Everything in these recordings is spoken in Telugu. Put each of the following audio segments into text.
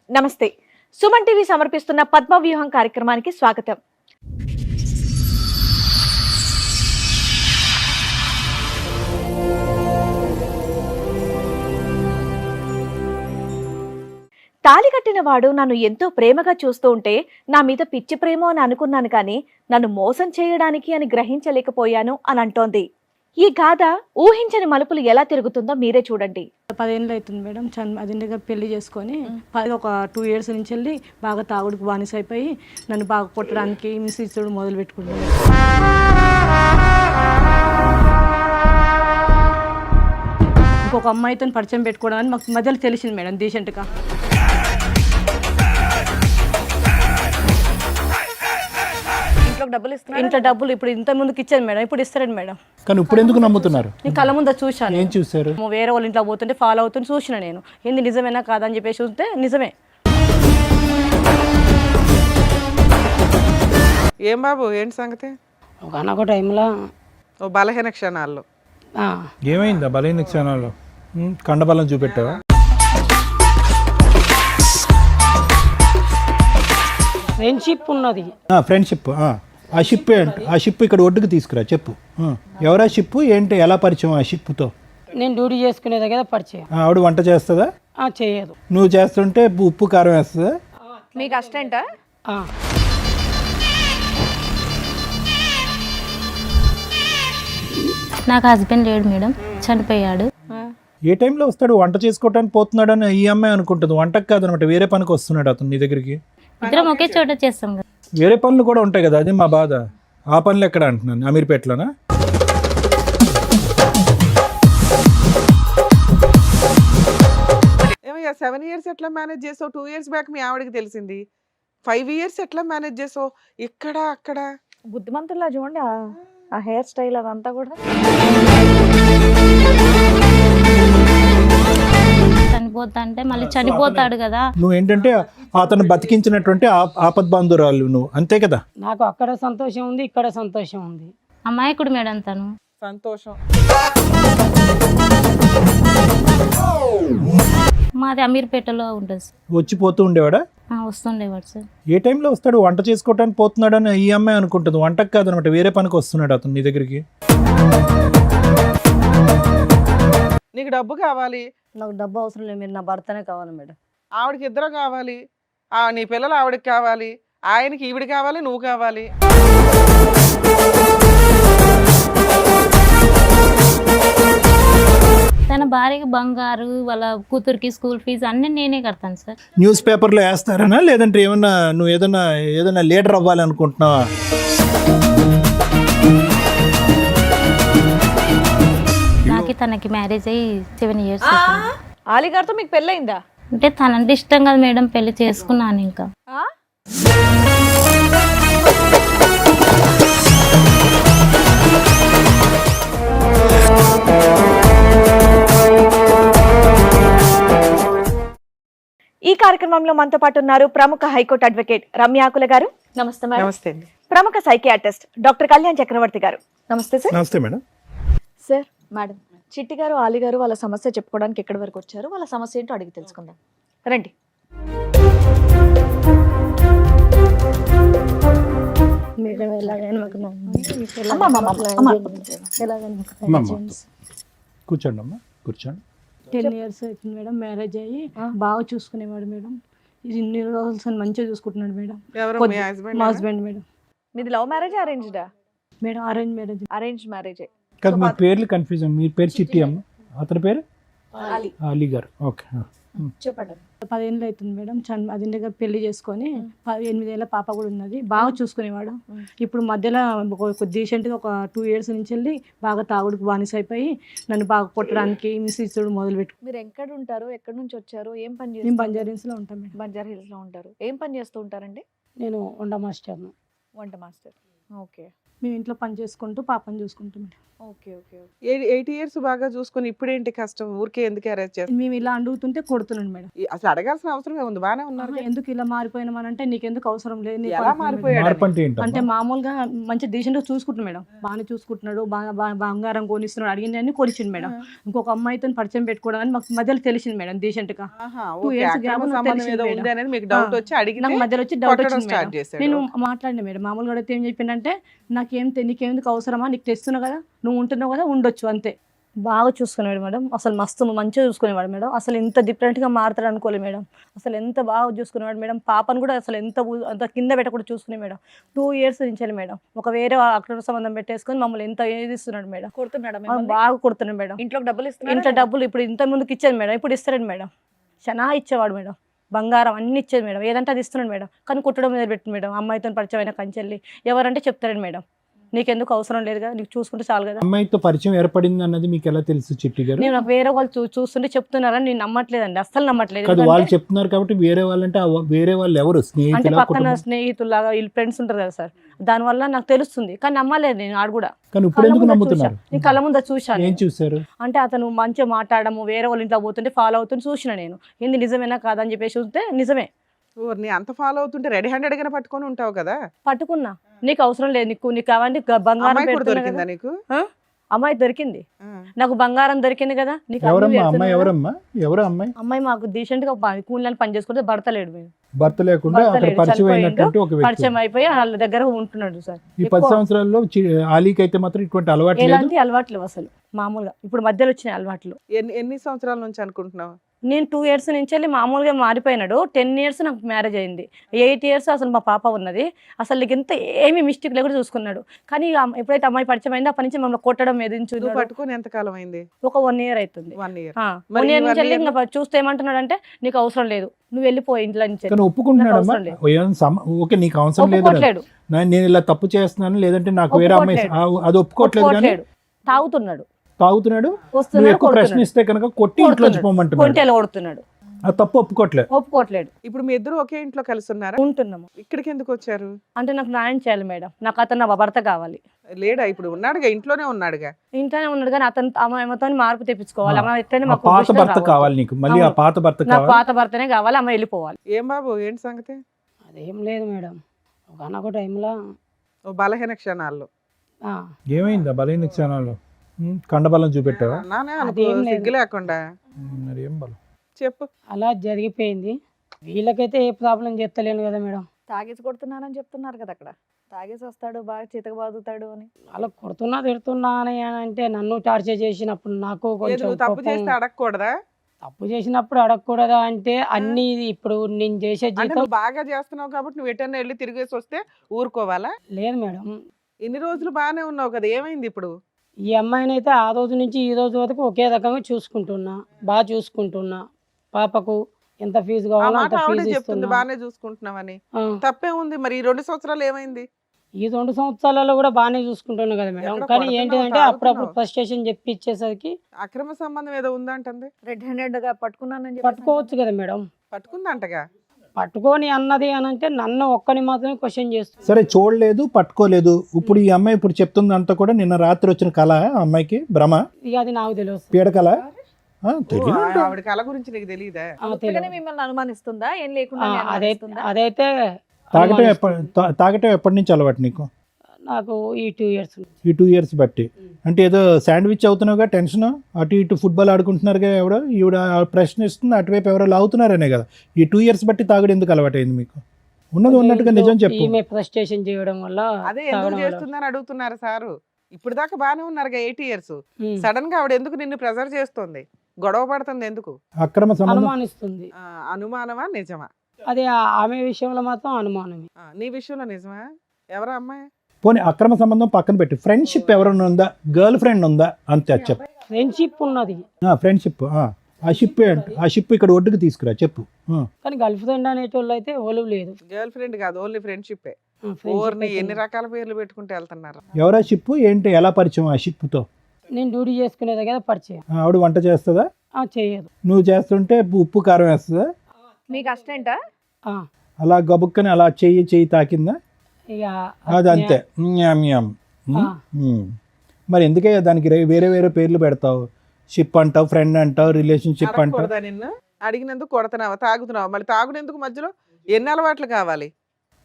నమస్తే. సుమన్ టీవీ సమర్పిస్తున్న పద్మవ్యూహం కార్యక్రమానికి స్వాగతం. తాళి కట్టిన వాడు నన్ను ఎంతో ప్రేమగా చూస్తూ ఉంటే నా మీద పిచ్చి ప్రేమో అని అనుకున్నాను, కానీ నన్ను మోసం చేయడానికి అని గ్రహించలేకపోయాను అని అంటోంది. ఈ గాథ ఊహించని మలుపులు ఎలా తిరుగుతుందో మీరే చూడండి. 10 ఏళ్ళు అవుతుంది మేడం. అదింటిగా పెళ్లి చేసుకొని ఒక 2 years నుంచి వెళ్ళి బాగా తాగుడికి బానిస అయిపోయి నన్ను బాగా కొట్టడానికి హింసించడం మొదలు పెట్టుకున్నాను. ఇంకొక అమ్మాయితో పరిచయం పెట్టుకోవడం అని మాకు మధ్యలో తెలిసింది మేడం డీసెంట్గా. ఇంట్లో డబ్బులు ఇప్పుడు ఇంత ముందుకు ఇచ్చాను మేడం, ఇప్పుడు ఇస్తారండి మేడం. కానీ ఇప్పుడు ఎందుకు నమ్ముతున్నారు? నేను కళ్ళ ముందు చూశాను. ఏం చూసారు? వేరే వాళ్ళ ఇంట్లో పోతుంటే ఫాలో అవుతుంటే చూసిన నేను, ఏంది నిజమేనా కాదని చెప్పేసి చూస్తే నిజమే. ఏం బాబు ఏంటి సంగతి? ఒకనొక టైంలో ఓ బలహీన క్షణాల్లో ఏమైందా బలహీన క్షణాల్లో? కండబలం చూపెట్టావా? ఫ్రెండ్షిప్ ఉన్నది. ఫ్రెండ్షిప్. ఆ షిప్ ఏంటి? ఆ షిప్ ఇక్కడ ఒడ్డుకు తీసుకురా, చెప్పు. ఎవరా షిప్ ఏంటి, ఎలా పరిచయం ఆ షిప్తో? నేను డ్యూటీ చేసుకునేది కదా పరిచయం. ఆవిడ వంట చేస్తుందా? చేయదు. నువ్వు చేస్తుంటే ఉప్పు కారం వేస్తుందా? మీకు అసిస్టెంటా? నాకు హస్బెండ్ లేడు మేడం, చనిపోయాడు. ఏ టైంలో వస్తాడు? వంట చేసుకోవటానికి పోతున్నాడు అని ఈ అమ్మాయి అనుకుంటుంది. వంటకు కాదనమాట, వేరే పనికి వస్తున్నాడు అతను నీ దగ్గరికి. ఇద్దరం ఒకే చోట చేస్తాం కదా. వేరే పనులు కూడా ఉంటాయి కదా, అది మా బాధ. ఆ పనులు ఎక్కడ అంటున్నాను? అమీర్పేటలోనా? ఏమయ్యా 7 years ఎట్లా మేనేజ్ చేసావు? 2 years బ్యాక్ మీ ఆవిడకి తెలిసింది. 5 years ఎట్లా మేనేజ్ చేసావు? ఇక్కడ అక్కడ బుద్ధిమంతుల్లా చూడండి, ఆ హెయిర్ స్టైల్ అదంతా కూడా. చనిపోతా అంటే మళ్ళీ చనిపోతాడు కదా. నువ్వు ఏంటంటే అతను బతికించినటువంటి ఆపద్బంధురాలు నువ్వు, అంతే కదా? నాకు అక్కడ సంతోషం ఉంది, ఇక్కడ సంతోషం ఉంది. అమాయకుడు మేడం తను. సంతోషం. మాది అమీర్పేటలో ఉంటుంది సార్. వచ్చిపోతూ ఉండేవాడా? వస్తుండేవాడు సార్. ఏ టైంలో వస్తాడు? వంట చేసుకోవటానికి పోతున్నాడు అని ఈ అమ్మాయి అనుకుంటుంది. వంటకు కాదనమాట, వేరే పనికి వస్తున్నాడు అతను నీ దగ్గరికి. నీకు డబ్బు కావాలి, నాకు డబ్బు అవసరం లేదు, మీరు నా భర్తనే కావాలి మేడం. ఆవిడకి ఇద్దరు కావాలి, నీ పిల్లలు ఆవిడకి కావాలి, ఆయనకి ఈవిడ కావాలి, నువ్వు కావాలి. తన భార్యకి బంగారు, వాళ్ళ కూతురికి స్కూల్ ఫీజు అన్నీ నేనే కడతాను సార్. న్యూస్ పేపర్లో వేస్తారనా, లేదంటే ఏమన్నా నువ్వు ఏదైనా లీడర్ అవ్వాలి అనుకుంటున్నావా? నాకు తనకి మ్యారేజ్ అయ్యి 7 years. ఆలిగారితో మీకు పెళ్ళయిందా? అంటే తనంటే ఇష్టం కదా మేడం, పెళ్లి చేసుకున్నాను. ఇంకా ఈ కార్యక్రమంలో మనతో పాటు ఉన్నారు ప్రముఖ హైకోర్టు అడ్వకేట్ రమ్య ఆకుల గారు. నమస్తే మేడం. నమస్తే అండి. ప్రముఖ సైకియాట్రిస్ట్ డాక్టర్ కళ్యాణ్ చక్రవర్తి గారు. నమస్తే సార్. నమస్తే మేడం. సార్, మేడం, చిట్టి గారు, ఆలి గారు వాళ్ళ సమస్య చెప్పుకోవడానికి ఎక్కడి వరకు వచ్చారు, వాళ్ళ సమస్య ఏంటో అడిగి తెలుసుకుందాం. రండి. కూర్చోండి అమ్మా, కూర్చోండి. 10 years అవుతుంది మేడం. మ్యారేజ్ అయ్యి బాగా చూసుకునేవాడు మేడం. ఇది ఇన్ని రోజులు మంచిగా చూసుకుంటున్నాడు మేడం. ఎవరు మీ హస్బెండ్? మా హస్బెండ్ మేడం. మీది లవ్ మ్యారేజ్ అరేంజ్డా? Madam arrange marriage. అరేంజ్ మ్యారేజే కాదు, మీ పేర్లు కన్ఫ్యూజన్. మీ పేరు చిట్టి అమ్మ, అతని పేరు అలీ గారు. ఓకే, చెప్పండి. 10 ఏళ్ళు అవుతుంది మేడం. అదింటిగా పెళ్లి చేసుకొని 8 ఏళ్ళ పాప కూడా ఉన్నది. బాగా చూసుకునేవాడు. ఇప్పుడు మధ్యలో డీసెంట్గా ఒక 2 years నుంచి వెళ్ళి బాగా తాగుడికి బానిస అయిపోయి నన్ను బాగా కొట్టడానికి హింసించడం మొదలు పెట్టు. మీరు ఎక్కడ ఉంటారు, ఎక్కడి నుంచి వచ్చారు, ఏం పని మేము చేస్తారు? బంజారా హిల్స్లో ఉంటాం మేడం. బంజారా హిల్స్ లో ఉంటారు. ఏం పని చేస్తూ ఉంటారండి? నేను వంట మాస్టర్ను. వంట మాస్టర్. ఓకే. మేము ఇంట్లో పని చేసుకుంటూ పాపని చూసుకుంటాం మేడం. ఓకే ఓకే 8 ఇయర్స్ బాగా చూసుకొని ఇప్పుడేంటి కష్టం? ఊరికే ఎందుకు అరెస్ట్ చేస్తారు? మేము ఇలా అడుగుతుంటే కొడుతున్నాడు మేడం. అసలు అడగాల్సిన అవసరం ఏముంది? బానే ఉన్నారు కదా. ఎందుకు ఇలా మారిపోయినామని అంటే నీకెందుకు అవసరం లేదు, నీకు ఎలా అనుకున్నాడు మారిపోయాడు? మార్పు అంటే ఏంటమ్మా? అంటే మామూలుగా మంచి డీసెంట్ గా చూసుకుంటున్నాడు మేడం, బాగానే చూసుకుంటున్నాడు, బంగారం కొనిస్తున్నాడు, అడిగింది కొనిచ్చిండు మేడం. ఇంకొక అమ్మాయితో పరిచయం పెట్టుకోవడం అని మాకు మధ్యలో తెలిసింది మేడం డీసెంట్ గా. ఆహా, 2 ఓకే. years అక్రమ gap నాకు సంబంధం తెలిసింది ఏదో మేడం. ఉంది అనేది మీకు డౌట్ వచ్చి అడిగితే నాకు మధ్యలో వచ్చి డౌట్ కొట్టడం వచ్చింది స్టార్ట్ మేడం. చేశాడు. నేను మాట్లాడిన మేడం, మామూలుగా అడిగితే ఏం చెప్పిండంటే నీకెందుకు అవసరమా, నీకు తెస్తున్నావు కదా, నువ్వు ఉంటున్నావు కదా, ఉండొచ్చు అంతే. బాగా చూసుకునేవాడు మేడం, అసలు మస్తు మంచిగా చూసుకునేవాడు మేడం. అసలు ఇంత డిఫరెంట్గా మారుతాడు అనుకోలేదు మేడం. అసలు ఎంత బాగా చూసుకునేవాడు మేడం. పాపను కూడా అసలు అంత కింద పెట్టకుండా చూసుకునే మేడం. 2 years నుంచి మేడం ఒక వేరే అక్రమ సంబంధం పెట్టేసుకొని మమ్మల్ని ఎంత ఏదిస్తున్నాడు మేడం. కొడుతున్నాడు బాగా కొడుతున్నాడు మేడం. ఇంట్లోకి డబ్బులు ఇస్తున్నారు. ఇంట్లో డబ్బులు ఇప్పుడు ఇంత ముందుకు ఇచ్చేది మేడం, ఇప్పుడు ఇస్తాడు మేడం. చాలా ఇచ్చేవాడు మేడం, బంగారం అన్ని ఇచ్చేది మేడం, ఏదంటే అది ఇస్తున్నాడు మేడం. కానీ కుట్టడం మీద పెట్టింది మేడం. అమ్మాయితో పరిచయం అయిన కంచెల్లి ఎవరంటే చెప్తాడు మేడం, నీకెందుకు అవసరం లేదు కదా, నీకు చూసుకుంటే చాలు కదా. అమ్మాయితో పరిచయం ఏర్పడింది అన్నది మీకు ఎలా తెలుసు చిట్టి గారు? నేను వేరే వాళ్ళు చూస్తుంటే చెప్తున్నారని నేను నమ్మట్లేదండి, అస్సలు నమ్మట్లేదు. కాదు, వాళ్ళు చెప్తున్నారు కాబట్టి వేరే వాళ్ళంటే వేరే వాళ్ళు ఎవరు? అంటే స్నేహితుల పక్కన స్నేహితులాగా వీళ్ళు ఫ్రెండ్స్ ఉంటారు కదా సార్, దానివల్ల నాకు తెలుస్తుంది. కానీ నమ్మలేదు నేను ఆడు కూడా. కానీ ఇప్పుడు ఎందుకు నమ్ముతున్నారు? నేను కళ్ళ ముందు చూశాను. ఏం చూసారు? అంటే అతను మంచిగా మాట్లాడము, వేరే వాళ్ళ ఇంట్లో పోతుంటే ఫాలో అవుతుంటే చూసిన నేను, ఏంది నిజమేనా కాదని చెప్పేసి చూస్తే నిజమే. నీ అంత ఫాలో అవుతుంటే రెడీ హ్యాండెడ్ గానే పట్టుకొని ఉంటావు కదా. పట్టుకున్నా, నీకు అవసరం లేదు, నీకు అవన్నీ బంగారం అమ్మాయి కూడా పెడుతున్నా దొరికిందా కదా. నీకు? అమ్మాయి దొరికింది, ఆ. నాకు బంగారం దొరికింది కదా. నీకు అన్ని ఎవరమ్మా పెడుతున్నా అమ్మాయి? కదా. ఎవరమ్మా? ఎవరు అమ్మాయి? అమ్మాయి మాకు డీసెంట్ గా కూలీలను పని చేసుకుంటే భర్త లేడు మేము. భర్త లేకుండా భర్త అక్కడ లేడు, పరిచయం చనిపోయిండు. అయినటువంటి ఒక వ్యక్తి. పరిచయం అయిపోయి వాళ్ళ దగ్గర ఉంటున్నాడు సార్. ఈ 10 సంవత్సరాల్లో ఆలీకి అయితే మాత్రం ఇటువంటి అలవాటు లేదు. ఎలాంటి అలవాట్లు అసలు మామూలుగా ఇప్పుడు మధ్యలో వచ్చిన అలవాట్లు. ఎన్ని సంవత్సరాల నుంచి అనుకుంటున్నావు? నేను 2 years నుంచి వెళ్ళి మామూలుగా మారిపోయినాడు. 10 years నాకు మ్యారేజ్ అయింది. 8 years అసలు మా పాప ఉన్నది. అసలు నీకు ఎంత ఏమి మిస్టేక్ లేకుండా చూసుకున్నాడు. కానీ ఎప్పుడైతే అమ్మాయి పరిచయం అయిందో అప్పటి నుంచి మమ్మల్ని కొట్టడం నువ్వు ఎదించున్నాడు. పట్టుకొని ఎంత కాలం అయింది? ఒక 1 year అవుతుంది. 1 year. 1 year నుంచి వెళ్ళి ఇంకా చూస్తే ఏమంటున్నాడు అంటే నీకు అవసరం లేదు, నువ్వు వెళ్ళిపో ఇంట్లో నుంచి. కానీ ఒప్పుకుంటున్నాడమ్మా? నాకు అవసరం ఓకే, నీకు అవసరం లేదు, ఒప్పుకోవట్లేడు. నేను ఇలా తప్పు చేస్తున్నాను, లేదంటే నాకు వేరే అమ్మాయి అది ఒప్పుకోవట్లేదు. కానీ తాగుతున్నాడు, తాగుతున్నాడు. నువ్వు వస్తున్నాడు, ఎక్కువ ప్రశ్నిస్తే కనుక కొట్టి ఇంట్లోంచి పోమంటున్నాడు. కొంటెలు కొడుతున్నాడు, అది తప్పు ఒప్పుకోవట్లేదు. ఒప్పుకోవట్లేదు. ఇప్పుడు మీ ఇద్దరు ఒకే ఇంట్లో కలిసి ఉన్నారా? ఉంటున్నాము. ఇక్కడికి ఎందుకు వచ్చారు? అంటే నాకు న్యాయం చేయాలి మేడం, నాకు అతను నా భర్త కావాలి. లేడా? ఇప్పుడు ఉన్నాడుగా, ఇంట్లోనే ఉన్నాడుగా. ఇంట్లోనే ఉన్నాడు కానీ అతను ఆమెతో మార్పు తెప్పించుకోవాలి. ఆమె ఎట్లనే ఆ మాకు పాత దృష్టిలో భర్త రావద్దు. కావాలి నీకు, మళ్ళీ ఆ అవును. పాత భర్త నాకు కావాలి. పాత భర్తనే కావాలి, ఆమె వెళ్ళిపోవాలి. ఏం బాబు, ఏంటి సంగతి? అదేం లేదు మేడం, ఒకనొక టైంలో ఓ బలహీన క్షణాల్లో ఏమైందా బలహీన క్షణాల్లో? కండబలం చూపెట్టావా? నానే అదేం అనుకో, లేదు. సిగ్గు లేకుండా మరి ఏం బలం? చెప్పు. అలా జరిగిపోయింది. వీళ్ళకైతే ఏ ప్రాబ్లం చెప్తలేను కదా మేడం. తాగేసి కొడుతున్నానని చెప్తున్నారు కదా అక్కడ. తాగేసి వస్తాడు, బాగా చితక బాదుతాడు అని. అలా కొడుతున్నా తిడుతున్నా అని అంటే నన్ను టార్చర్ చేసినప్పుడు నాకు ఏది కొంచెం నువ్వు తప్పు కోపం. చేస్తే అడగకూడదా? తప్పు చేసినప్పుడు అడగకూడదా అంటే అన్ని ఇప్పుడు నేను చేసే అంటే జీతం నువ్వు బాగా చేస్తున్నావు కాబట్టి నువ్వు ఎటన్నా వెళ్ళి తిరిగేసి వస్తే ఊరుకోవాలా? లేదు మేడం. ఇన్ని రోజులు బాగానే ఉన్నావు కదా, ఏమైంది ఇప్పుడు? ఈ అమ్మాయిని అయితే ఆ రోజు నుంచి ఈ రోజు వరకు ఒకే రకంగా చూసుకుంటున్నా, బాగా చూసుకుంటున్నా. పాపకు ఎంత ఫీజు ఆ కావాలో మాట అంత ఆవిడే ఫీజు చెప్తుంది, ఇస్తున్నా. బాగానే చూసుకుంటున్నావని. ఆ, తప్పే ఉంది. మరి ఈ 2 సంవత్సరాలు ఏమైంది? ఈ 2 సంవత్సరాలలో కూడా బాగానే చూసుకుంటున్నా కదా మేడం. ఎక్కడ కానీ కొడుతున్నావు, ఏంటిదంటే అప్పుడప్పుడు తాగుతున్నావు? ఫ్రస్ట్రేషన్ చెప్పి ఇచ్చేసరికి అక్రమ సంబంధం ఏదో ఉందంటుంది. రెడ్ హ్యాండెడ్ గా పట్టుకున్నానని చెప్పేసి పట్టుకోవచ్చు కదా మేడం. పట్టుకుందంటగా. పట్టుకొని అన్నది అని అంటే నన్ను ఒక్కని మాత్రమే క్వశ్చన్ చేస్తుంది. సరే, చూడలేదు, పట్టుకోలేదు. ఇప్పుడు ఈ అమ్మాయి ఇప్పుడు చెప్తుందంతా కూడా నిన్న రాత్రి వచ్చిన కళ, ఆ అమ్మాయికి భ్రమ, ఇక అది నాకు తెలియదు. పీడకల. ఓ, తెలియదు. ఆవిడ కళ గురించి నీకు తెలియదా? ఉత్తగానే మిమ్మల్ని అనుమానిస్తుందా? ఏం లేకుండా అదైతే తాగటం తాగటం ఎప్పటి నుంచి అలవాటు నీకు? నాకు ఈ 2 years ఈ 2 years బట్టి. అంటే ఏదో శాండ్విచ్ అవుతున్నావుగా, టెన్షన్, అటు ఇటు ఫుట్బాల్ ఆడుకుంటున్నారుగా, ఎవడో ఈవిడ ప్రశ్నిస్తుంది, అటువైపు ఎవరో లాగుతున్నారనే కదా. ఈ 2 years బట్టి తాగుడు ఎందుకు అలవాటైంది మీకు? ఉన్నది ఉన్నట్టుగా నిజం చెప్పు. ఈమె ఫ్రస్ట్రేషన్ చేయడం వల్ల అదే ఎందుకు తాగడం వల్ల. చేస్తుందని అడుగుతున్నారు సారు. ఇప్పుడు దాకా బాగానే ఉన్నారుగా 8 years. ఉమ్, సడన్ గా ఆవిడ ఎందుకు నిన్ను ప్రెజర్ చేస్తుంది, గొడవ పడుతుంది ఎందుకు? అక్రమ సంబంధం. అనుమానిస్తుంది. అనుమానమా నిజమా? అదే ఆమె విషయంలో మాత్రం అనుమానమే. నీ విషయంలో నిజమా? ఎవరా అమ్మాయి? పోనీ అక్రమ సంబంధం పక్కన పెట్టి ఫ్రెండ్షిప్ ఎవరైనా ఉందా? గర్ల్ ఫ్రెండ్ ఉందా? అంతే, అది చెప్పు. ఫ్రెండ్షిప్ ఉన్నది ఫ్రెండ్షిప్. ఆ షిప్ ఇక్కడ ఒడ్డుకు తీసుకురా, చెప్పు. కానీ గర్ల్ ఫ్రెండ్ అనేటోళ్ళు అయితే ఓలు లేదు. గర్ల్ ఫ్రెండ్ కాదు, ఓన్లీ ఫ్రెండ్షిప్. Friendship ఓర్ని అయితే ఎన్ని రకాల పేర్లు పెట్టుకుంటూ వెళ్తున్నారు. ఎవరా షిప్? ఏంటి, ఎలా పరిచయం ఆ షిప్తో? నేను డ్యూటీ చేసుకునే దగ్గర పరిచయం. ఆవిడ వంట చేస్తుందా? చేయదు. నువ్వు చేస్తుంటే ఉప్పు కారం వేస్తుందా? మీకు అసిస్టెంటా? ఆ, అలా గబుక్కని అలా చెయ్యి తాకిందా? ఇక అది అంతే. Ma'am ma'am. మరి ఎందుకే దానికి వేరే వేరే పేర్లు పెడతావు? షిప్ అంటావు, ఫ్రెండ్ అంటావు, రిలేషన్షిప్ అంటావు. అడగకూడదా నిన్ను? అడిగినందుకు కొడతానావా, తాగుతున్నావా? మళ్ళీ తాగునేందుకు మధ్యలో ఎన్ని అలవాట్లు కావాలి?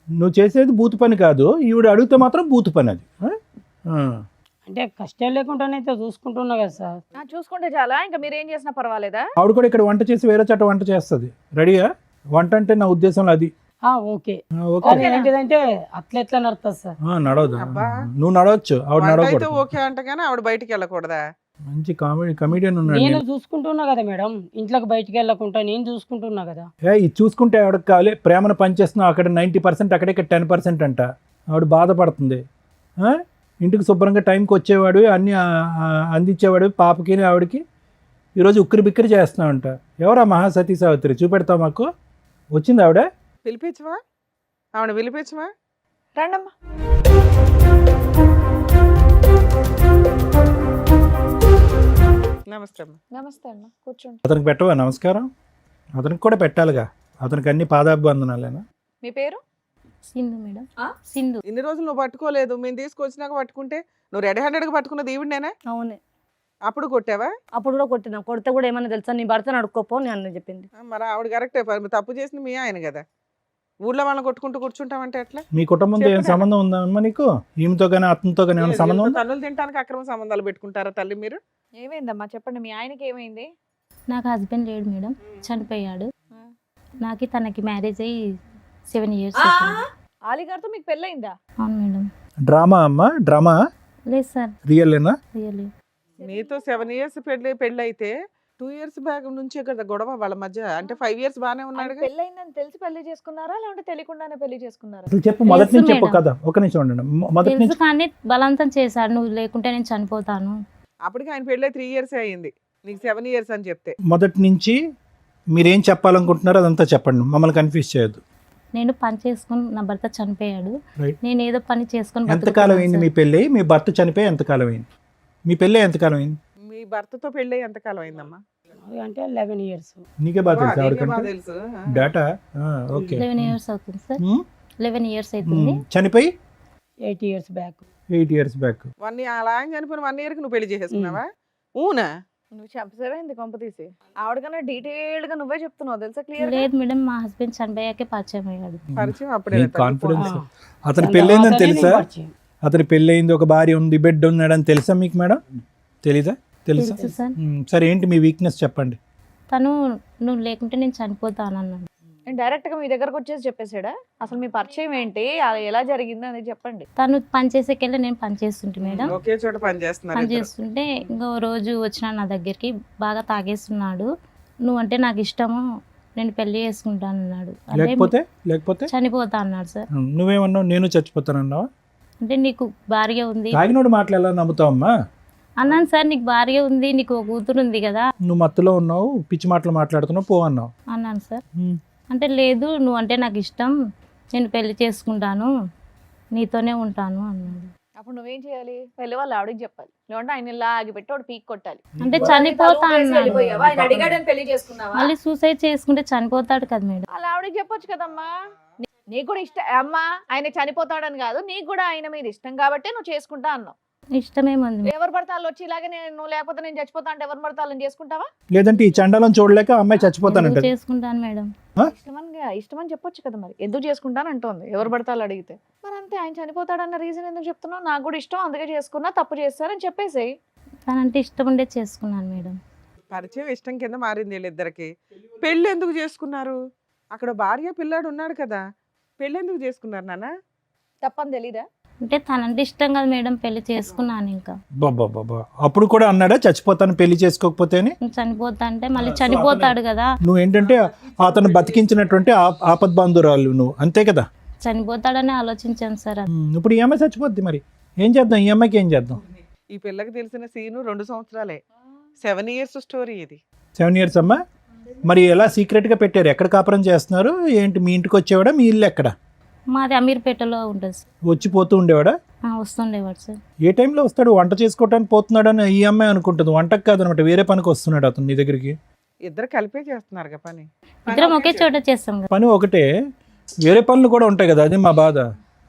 నువ్వు చేసేది బూతు పని కాదు, ఈవిడ అడిగితే మాత్రం బూతు పని అది. అంటే కష్టం లేకుండానైతే చూసుకుంటున్నా కదా సార్. చూసుకుంటే చాలా, ఇంకా మీరు ఏం చేసినా పర్వాలేదా? ఆవిడ కూడా ఇక్కడ వంట చేసి వేరే చోట వంట చేస్తుంది. రెడీయా? వంట అంటే నా ఉద్దేశంలో అది. ఓకే. ఓకే, అది ఏంటిదంటే అట్లా ఎట్లా నడుస్తుంది సార్. నడవదు. అబ్బా. నువ్వు నడవచ్చు, ఆవిడ వంట అయితే నడవకూడదు. ఓకే అంట కానీ ఆవిడ బయటికి వెళ్ళకూడదా? మంచి కమెడియన్ ఉన్నాడు. నేను చూసుకుంటున్నా కదా మేడం, ఇంట్లోకి బయటికి వెళ్ళకుండా నేను చూసుకుంటున్నా కదా. ఇది చూసుకుంటే ఆవిడకి కావాలి, ప్రేమను పనిచేస్తున్నావు అక్కడ 90%, అక్కడ ఇక్కడ 10% అంట. ఆవిడ బాధపడుతుంది. ఇంటికి శుభ్రంగా టైంకి వచ్చేవాడు, అన్నీ అందించేవాడు పాపకి ఆవిడకి. ఈరోజు ఉక్కిరి బిక్కిరి చేస్తున్నావంట. ఎవరా మహాసతీ సావిత్రి? చూపెడతావు మాకు. వచ్చింది ఆవిడ? పిలిపించవా? ఆవిడ పిలిపించవా? రండమ్మా. నమస్తే అమ్మ. నమస్తే అన్న, కూర్చోండి. అతనికి పెట్టవా నమస్కారం? అతనికి కూడా పెట్టాలిగా, అతనికి అన్ని పాదాభివందనాలేనా? మీ పేరు? సింధు మేడం. ఆ? సింధు. ఇన్ని రోజులు నువ్వు పట్టుకోలేదు, మేము తీసుకొచ్చినాక పట్టుకుంటే నువ్వు రెడీ హ్యాండెడ్గా పట్టుకున్నది ఈవిడనేనా? అవునే, అప్పుడు కొట్టావా? అప్పుడు కూడా కొట్టినా. కొడితే కూడా ఏమన్నా తెలుసా, నీ భర్తను అడుక్కోపో నేను అన్న చెప్పింది. మరి ఆవిడ కరెక్టే, తప్పు చేసింది మీ ఆయన కదా. ఊర్లో వాళ్ళని కొట్టుకుంటూ కూర్చుంటామంటే ఎట్లా? మీ కుటుంబంతో ఏం చెప్పు సంబంధం ఉందమ్మా నీకు? ఈమెతో కానీ అతనితో కానీ ఏమైనా సంబంధం ఉందా? తన్నులు తినడానికి అక్రమ సంబంధాలు పెట్టుకుంటారా తల్లి మీరు? ఏమైందమ్మా చెప్పండి, మీ ఆయనకి ఏమైంది? నాకు హస్బెండ్ లేడు మేడం, చనిపోయాడు. నాకు తనకి మ్యారేజ్ అయ్యి 7 years అవుతుంది. ఆలిగారితో మీకు పెళ్ళయిందా? అవును మేడం. డ్రామా అమ్మా, డ్రామా? లేదు సార్, రియల్లేనా? రియల్లీ. మీతో 7 years పెళ్ళి అయితే 2 years బ్యాక్ నుంచే కదా గొడవ వాళ్ళ మధ్య. అంటే 5 years బానే ఉన్నాడు. పెళ్ళయిందని తెలిసి పెళ్లి చేసుకున్నారా, లేదంటే తెలియకుండానే పెళ్లి చేసుకున్నారా? అసలు చెప్పు, మొదటి నుంచి తెలుసు చెప్పు మేడం. కదా. ఒక నిమిషం ఉండండి. మొదటి తెలుసు నుంచి కానీ బలవంతం చేశాడు, నువ్వు లేకుంటే నేను చనిపోతాను. అప్పటికి ఆయన పెళ్ళి 3 years అయ్యింది, నీకు 7 years అని చెప్తే. మొదటి నుంచి మీరేం చెప్పాలనుకుంటున్నారో అదంతా చెప్పండి, మమ్మల్ని కన్ఫ్యూజ్ చేయొద్దు. నేను పని చేసుకుని, నా భర్త చనిపోయాడు, Right. నేను ఏదో పని చేసుకుని ఎంతకాలం బతుకుతున్నాను అయింది సార్. మీ పెళ్ళి? మీ భర్త చనిపోయి ఎంతకాలం అయింది? మీ పెళ్ళి ఎంతకాలం అయింది? మీ భర్తతో పెళ్ళి ఎంతకాలం అయిందమ్మా? అది అంటే 11 years. నీకే బాగా తెలుసు నీకే బాగా ఆవిడకంటే తెలుసు. డేటా. ఓకే. 11 years అవుతుంది సార్. ఉమ్, 11 years అవుతుంది. చనిపోయి 8 years బ్యాక్. 8 years back. అలా ఆయన చనిపోయిన 1 year కి నువ్వు పెళ్లి చేసేసుకున్నావా? ఊనా? నువ్వు చెప్పసేమైంది కొంప తీసి? ఆవిడకన్నా డీటెయిల్డ్ గా నువ్వే చెప్తున్నావు తెలుసా, క్లియర్. లేదు మేడం, మా హస్బెండ్ చనిపోయాకే పరిచయం అయ్యాడు. పరిచయం అప్పుడే ఈ తల్లి. కాన్ఫిడెన్స్. ఆ. అతని దాని పెళ్ళైందని తర్వాతనే తెలుసా? నేను పరిచయం. అతని పెళ్ళయింది, ఒక భార్య ఉంది, బిడ్డ ఉన్నాడని తెలుసా మీకు మేడం? తెలీదా? తెలుసా? తెలుసు సార్. సరే, ఏంటి మీ వీక్నెస్ చెప్పండి. తను నువ్వు లేకుంటే నేను చనిపోతాను అన్నాడు. డైరెక్ట్ గా మీ దగ్గరకు వచ్చేసి చెప్పేసాడా? అసలు మీ పరిచయం ఏంటి, అలా ఎలా జరిగింది అనేది చెప్పండి. తను పని చేసేకెళ్ళి నేను పని చేస్తుంటే మేడం, ఒకే చోట పని చేస్తున్నారు పని ఇద్దరు. చేస్తుంటే ఇంకో రోజు వచ్చిన నా దగ్గరికి, బాగా తాగేస్తున్నాడు, నువ్వంటే నాకు ఇష్టము, నేను పెళ్లి చేసుకుంటాను అన్నాడు. అంటే లేకపోతే చనిపోతా అన్నాడు సార్. నువ్వేమన్నావు? నేను చచ్చిపోతానన్నావా? అంటే నీకు భార్య ఉంది తాగినోడు మాటలు ఎలా నమ్ముతావమ్మా? అన్నాను సార్. నీకు భార్య ఉంది, నీకు ఒక కూతురు ఉంది కదా నువ్వు మత్తులో ఉన్నావు, పిచ్చి మాటలు మాట్లాడుతున్నావు, పో అన్నావు. అన్నాను సార్. అంటే లేదు, నువ్వు అంటే నాకు ఇష్టం, నేను పెళ్లి చేసుకుంటాను, నీతోనే ఉంటాను అన్నాడు. అప్పుడు నువ్వేం చేయాలి? పెళ్లి వాళ్ళు ఆవిడకి చెప్పాలి, లేదంటే ఆయన ఇలా ఆగిపెట్టి వాడు పీక్ కొట్టాలి. అంటే చనిపోతా అన్నాడు. ఆయన అడిగాడని పెళ్లి చేసుకున్నావా? మళ్ళీ సూసైడ్ చేసుకుంటే చనిపోతాడు కదా మేడం. అలా ఆవిడకి చెప్పొచ్చు కదమ్మా. నీకు కూడా ఇష్టం అమ్మా, ఆయన చనిపోతాడని కాదు, నీకు కూడా ఆయన మీద ఇష్టం కాబట్టి నువ్వు చేసుకుంటా అన్నావు. ఇష్టమేముంది మేడం. ఎవరు పడతాళ్ళు వచ్చి ఇలాగే నువ్వు లేకపోతే నేను చచ్చిపోతా అంటే ఎవరు పడతాళ్ళని చేసుకుంటావా? లేదంటే ఈ చండాలను చూడలేక అమ్మాయి ఎందుకు చచ్చిపోతానంట. చేసుకుంటాను మేడం. ఇష్టమని చెప్పొచ్చు కదా, మరి ఎందుకు చేసుకుంటాను అంటోంది. ఎవరు పడతాళ్ళు అడిగితే మరి అంతే. ఆయన చనిపోతాడన్న రీజన్ ఎందుకు చెప్తున్నావు? నాకు కూడా ఇష్టం, అందుకే చేసుకున్నా, తప్పు చేస్తారని చెప్పేసేయ్. తనంటే ఇష్టం ఉండే చేసుకున్నాను మేడం. పరిచయం ఇష్టం కింద మారింది వీళ్ళిద్దరికి. పెళ్ళి ఎందుకు చేసుకున్నారు? అక్కడ భార్య పిల్లాడు ఉన్నాడు కదా, పెళ్ళి ఎందుకు చేసుకున్నారు నాన్న? తప్పని తెలీదా? అంటే తనంటే ఇష్టం కదా మేడం, పెళ్లి చేసుకున్నాను. ఇంకా బాబా, అప్పుడు కూడా అన్నాడా చచ్చిపోతాను పెళ్లి చేసుకోకపోతే అని? చనిపోతా అంటే మళ్ళీ చనిపోతాడు కదా, నువ్వేంటంటే అతను బతికించినటువంటి ఆపద్ బంధురాలు నువ్వు, అంతే కదా? చనిపోతాడని ఆలోచించాను సార్. ఇప్పుడు ఈ అమ్మాయి చచ్చిపోద్ది, మరి ఏం చేద్దాం? ఈ అమ్మాయికి ఏం చేద్దాం? ఈ పిల్లకి తెలిసిన సీను 2 సంవత్సరాలే. 7 years స్టోరీ ఇది. 7 years అమ్మా. మరి ఎలా సీక్రెట్గా పెట్టారు? ఎక్కడ కాపురం చేస్తున్నారు ఏంటి? మీ ఇంటికి వచ్చేవాడా? మీ ఇల్లు ఎక్కడ? మాది అమీర్పేటలో ఉంటుంది సార్. వచ్చి పోతూ ఉండేవాడా? వస్తుండేవాడు సార్. ఏ టైంలో వస్తాడు? వంట చేసుకోవడానికి పోతున్నాడు అని ఈ అమ్మాయి అనుకుంటుంది. వంటకు కాదనమాట, వేరే పనికి వస్తున్నాడు అతను నీ దగ్గరికి. ఇద్దరు కలిపే చేస్తున్నారు పని. ఇద్దరం ఒకే చోట చేస్తాం కదా. పని ఒకటే, వేరే పనులు కూడా ఉంటాయి కదా, అది మా బాధ.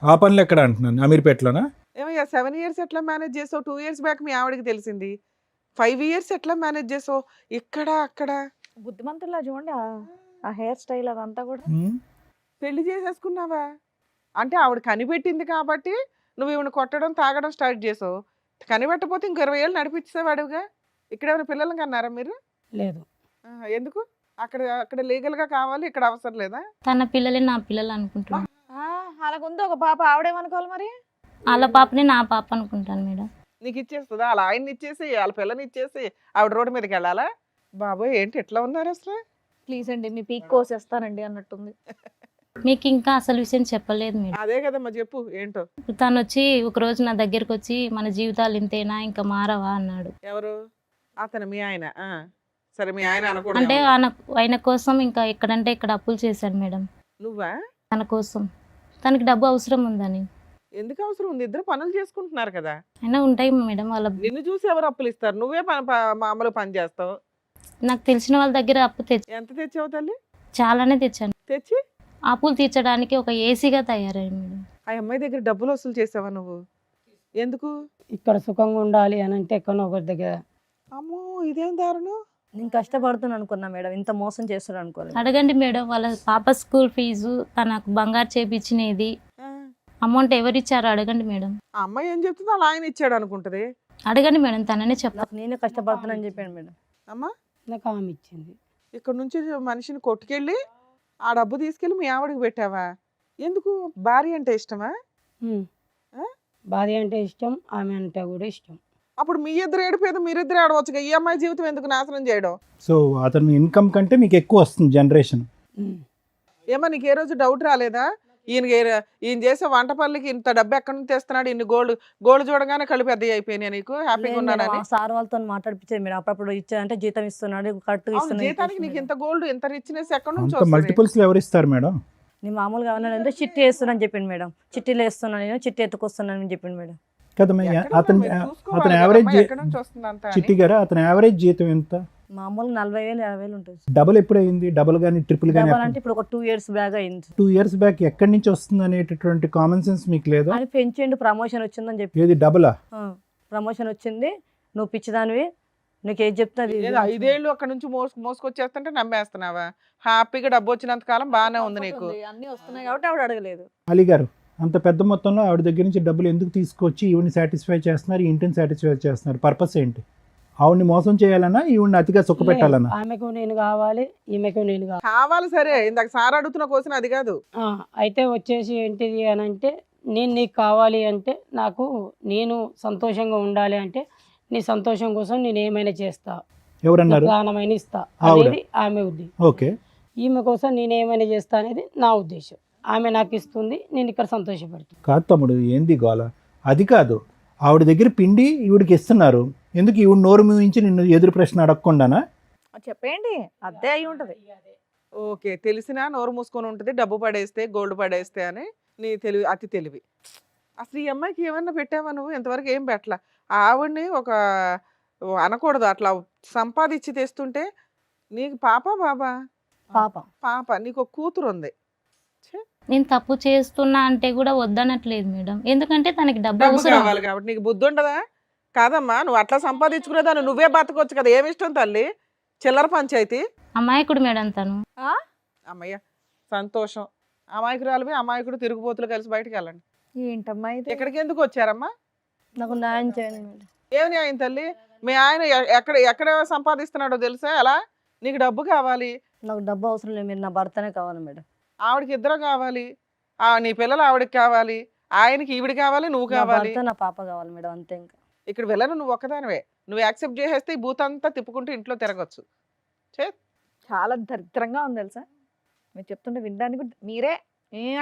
ఆ పనులు ఎక్కడ అంటున్నాను? అమీర్పేటలోనా? ఏమయ్యా 7 ఇయర్స్ ఎట్లా మేనేజ్ చేసావు? 2 ఇయర్స్ బ్యాక్ మీ ఆవిడకి తెలిసింది. 5 ఇయర్స్ ఎట్లా మేనేజ్ చేసావు? ఇక్కడ అక్కడ బుద్ధిమంతుల్లా చూడండి ఆ హెయిర్ స్టైల్ అదంతా కూడా. ఉమ్. పెళ్లి చేసేసుకున్నావా? అంటే ఆవిడ కనిపెట్టింది కాబట్టి నువ్వు ఈవిడ కొట్టడం తాగడం స్టార్ట్ చేసావు. కనిపెట్టకపోతే ఇంకో 20 ఏళ్ళు నడిపించేవాడుగా. ఇక్కడ ఏమైనా పిల్లల్ని కన్నారా మీరు? లేదు. ఎందుకు? అక్కడ అక్కడ లీగల్ గా కావాలి, ఇక్కడ అవసరం లేదా? తన పిల్లలే నా పిల్లలు అనుకుంటున్నాను. అలాగుంది ఒక పాప, ఆవిడేమనుకోవాలి మరి? వాళ్ళ పాపని నా పాప అనుకుంటాను మేడం. నీకు ఇచ్చేస్తుందా? వాళ్ళ ఆయన్ని ఇచ్చేసి వాళ్ళ పిల్లని ఇచ్చేసి ఆవిడ రోడ్డు మీదకి వెళ్ళాలా? బాబోయ్ ఏంటి ఎట్లా ఉన్నారు అసలు? ప్లీజ్ అండి మీ పీక్ కోసేస్తానండి అన్నట్టుంది. మీకు ఇంకా అసలు విషయం చెప్పలేదు మేడం. అదే కదమ్మా చెప్పు ఏంటో. తను వచ్చి ఒకరోజు నా దగ్గరికి వచ్చి మన జీవితాలు ఇంతేనా ఇంకా మారవా అన్నాడు. ఎవరు? అతను మీ ఆయన? సరే మీ ఆయన అంటే అనకూడదు. ఆయన కోసం ఇంకా ఎక్కడంటే ఇక్కడ అప్పులు చేశాడు మేడం. నువ్వా? తన కోసం, తనకి డబ్బు అవసరం ఉందని. ఎందుకు అవసరం ఉంది? ఇద్దరు పనులు చేసుకుంటున్నారు కదా. అయినా ఉంటాయి మేడం వాళ్ళ. నిన్ను చూసి ఎవరు అప్పులు ఇస్తారు? నువ్వే మామూలు పని చేస్తావు. నాకు తెలిసిన వాళ్ళ దగ్గర అప్పు ఎంత తెచ్చావు తల్లి? చాలానే తెచ్చాను. తెచ్చి అప్పులు తీర్చడానికి ఒక ఏసీగా తయారయ్యింది మేడం. ఆ అమ్మాయి దగ్గర డబ్బులు వసూలు చేసావా నువ్వు? ఎందుకు? ఇక్కడ సుఖంగా ఉండాలి అని అంటే ఎక్కడో ఒకరి దగ్గర. అమ్మో ఇదేం దారుణం. నేను కష్టపడుతున్నాను అనుకున్నా మేడం, ఇంత మోసం చేస్తాడు అనుకోలేదు. అడగండి మేడం, వాళ్ళ పాప స్కూల్ ఫీజు, తనకు బంగారు చేపించినది ఆ, అమౌంట్ ఎవరిచ్చారో అడగండి మేడం. ఆ అమ్మాయి ఏం చెప్తుందో అలా ఆయన ఇచ్చాడు అనుకుంటది. అడగండి మేడం, తననే చెప్తా. నాకు నేనే కష్టపడుతున్నాను చెప్పాను మేడం. అమ్మా నాకు ఆమె ఇచ్చింది. ఇక్కడ నుంచి మనిషిని కొట్టుకెళ్ళి ఆ డబ్బు తీసుకెళ్ళి మీ ఆవిడకి పెట్టావా? ఎందుకు? భార్య అంటే ఇష్టమా? ఉమ్. ఆ? భార్య అంటే ఇష్టం, ఆమె అంటే కూడా ఇష్టం. అప్పుడు మీ ఇద్దరు ఏడిపోయేది మీరిద్దరు ఆడవచ్చుగా. ఈ అమ్మాయి జీవితం ఎందుకు నాశనం చేయడం? సో అతని ఇన్కమ్ కంటే మీకు ఎక్కువ వస్తుంది జనరేషన్. ఉమ్. ఏమో నీకు ఏ రోజు డౌట్ రాలేదా? ఈయన చేసే వంట పనులకి ఇంత డబ్బు ఎక్కడి నుంచి తెస్తున్నాడు? ఇన్ని గోల్డ్ చూడగానే కళ్ళు పెద్ద అయిపోయినాయి. నీకు హ్యాపీగా ఉన్నానని? సార్ వాళ్ళతో మాట్లాడిపించేది మేడం. అప్పుడప్పుడు ఇచ్చారంటే జీతం ఇస్తున్నాడు, కరెక్ట్ అవును, జీతానికి నీకు ఇంత గోల్డ్ ఇంత రిచ్నెస్ ఎక్కడి నుంచి అంత వస్తుంది? మల్టిపుల్స్ లో ఎవరు ఇస్తారు మేడం? నేను మామూలుగా ఏమన్నానంటే చిట్టి వేస్తున్నాను చెప్పింది మేడం. చిట్టీలు వేస్తున్నాను, నేను చిట్టి ఎత్తుకొస్తున్నాను అని చెప్పింది మేడం. కదమ్మా ఎక్కడ అతని మీరు చూసుకోవాలి అతని కదా, యావరేజ్ అమ్మాయి ఎక్కడి నుంచి వస్తుంది అంతా అని. చిట్టి గారు అతని యావరేజ్ జీతం ఎంత? మామూలుగా 40,000 50,000 ఉంటుంది. డబుల్ ఎప్పుడు అయింది? డబుల్ కానీ ట్రిపుల్ కానీ డబల్ అంటే ఇప్పుడు ఒక 2 years బ్యాగ్ అయింది. 2 years బ్యాక్ ఎక్కడి నుంచి వస్తుంది అనేటటువంటి కామన్ సెన్స్ మీకు లేదా? అని పెంచండి, ప్రమోషన్ వచ్చిందని చెప్పి. ఏది డబులా? ప్రమోషన్ వచ్చింది, నువ్వు పిచ్చిదానివి, నీకు ఏది చెప్తా అది ఏదో 5 ఏళ్ళు అక్కడ నుంచి మోసుకొచ్చేస్తుంటే నమ్మేస్తున్నావా? హ్యాపీగా డబ్బు వచ్చినంత కాలం బాగానే ఉంది నీకు. అన్ని వస్తున్నాయి కాబట్టి ఆవిడ అడగలేదు. అలీ గారు అంత పెద్ద మొత్తంలో ఆవిడ దగ్గర నుంచి డబ్బులు ఎందుకు తీసుకొచ్చి ఈవిని సాటిస్ఫై చేస్తున్నారు, ఈ ఇంటిని సాటిస్ఫై చేస్తున్నారు? పర్పస్ ఏంటి? ఆవిడ్ని మోసం చేయాలన్నా, ఈవిడ్ని అతిగా సుఖ పెట్టాలన్నా? ఆమెకు నేను కావాలి, ఈమెకు నేను కావాలి. కావాలి సరే, ఇందాక సార్ అడుగుతున్న క్వశ్చన్ అది కాదు. అయితే వచ్చేసి ఏంటిది అని అంటే, నేను నీకు కావాలి అంటే, నేను సంతోషంగా ఉండాలి అంటే, నీ సంతోషం కోసం నేను ఏమైనా చేస్తా, ఎవరన్నారు? ప్రాణమైన ఇస్తా ఆవిడ. అనేది ఆమె ఉద్దేశం. ఓకే. ఈమె కోసం నేను ఏమైనా చేస్తా అనేది నా ఉద్దేశం. ఆమె నాకు ఇస్తుంది, నేను ఇక్కడ సంతోషపడుతుంది. కాదు తమ్ముడు, ఏంది గోల? అది కాదు, ఆవిడ దగ్గర పిండి ఈవిడికి ఇస్తున్నారు, ఎందుకు ఈవిడ నోరు మూయించి నిన్ను ఎదురు ప్రశ్న అడగకుండానా? చెప్పేయండి, అదే అయి ఉంటది. ఓకే, తెలిసినా నోరు మూసుకొని ఉంటుంది, డబ్బు పడేస్తే గోల్డ్ పడేస్తే అని నీ తెలివి, అతి తెలివి. అసలు ఈ అమ్మాయికి ఏమన్నా పెట్టావా నువ్వు? ఇంతవరకు ఏం పెట్టలా. ఆవిడ్ని ఒక అనకూడదు, అట్లా సంపాదించి తెస్తుంటే. నీకు పాప బాబా? పాప. పాప. నీకు ఒక కూతురు ఉంది. ఛే, నేను తప్పు చేస్తున్నా అంటే కూడా వద్దనట్లేదు మేడం, ఎందుకంటే తనకి డబ్బు డబ్బు అవసరం. కావాలి కాబట్టి. నీకు బుద్ధి ఉండదా? కాదమ్మా, నువ్వు అట్లా సంపాదించుకునేదాన్ని నువ్వే బతకొచ్చు కదా. ఏమిష్టం తల్లి? చిల్లర పంచాయతీ. అమాయకుడు మేడం తను. అమ్మయ్య సంతోషం. అమాయకురాలువి అమాయకుడు తిరుగుబోతులు కలిసి బయటకు వెళ్ళండి. ఏంటమ్మా ఇది? ఎక్కడికి ఎందుకు వచ్చారమ్మా? నాకు న్యాయం చేయండి మేడం. ఏమని ఆయన తల్లి? మీ ఆయన ఎక్కడ ఎక్కడ సంపాదిస్తున్నాడో తెలుసా? ఎలా? నీకు డబ్బు కావాలి, నాకు డబ్బు అవసరం లేదు, మీరు నా భర్తనే కావాలి మేడం. ఆవిడకి ఇద్దరు కావాలి, నీ పిల్లలు ఆవిడకి కావాలి, ఆయనకి ఈవిడ కావాలి, నువ్వు నా కావాలి. భర్త నా పాప కావాలి మేడం, అంతే. ఇంకా ఇక్కడ వెళ్ళను, నువ్వు ఒక్కదానివే. నువ్వు యాక్సెప్ట్ చేసేస్తే ఈ బూత్ అంతా తిప్పుకుంటూ ఇంట్లో తిరగచ్చు. చాలా దరిద్రంగా ఉంది తెలుసా, మీరు చెప్తుంటే వినడానికి కూడా మీరే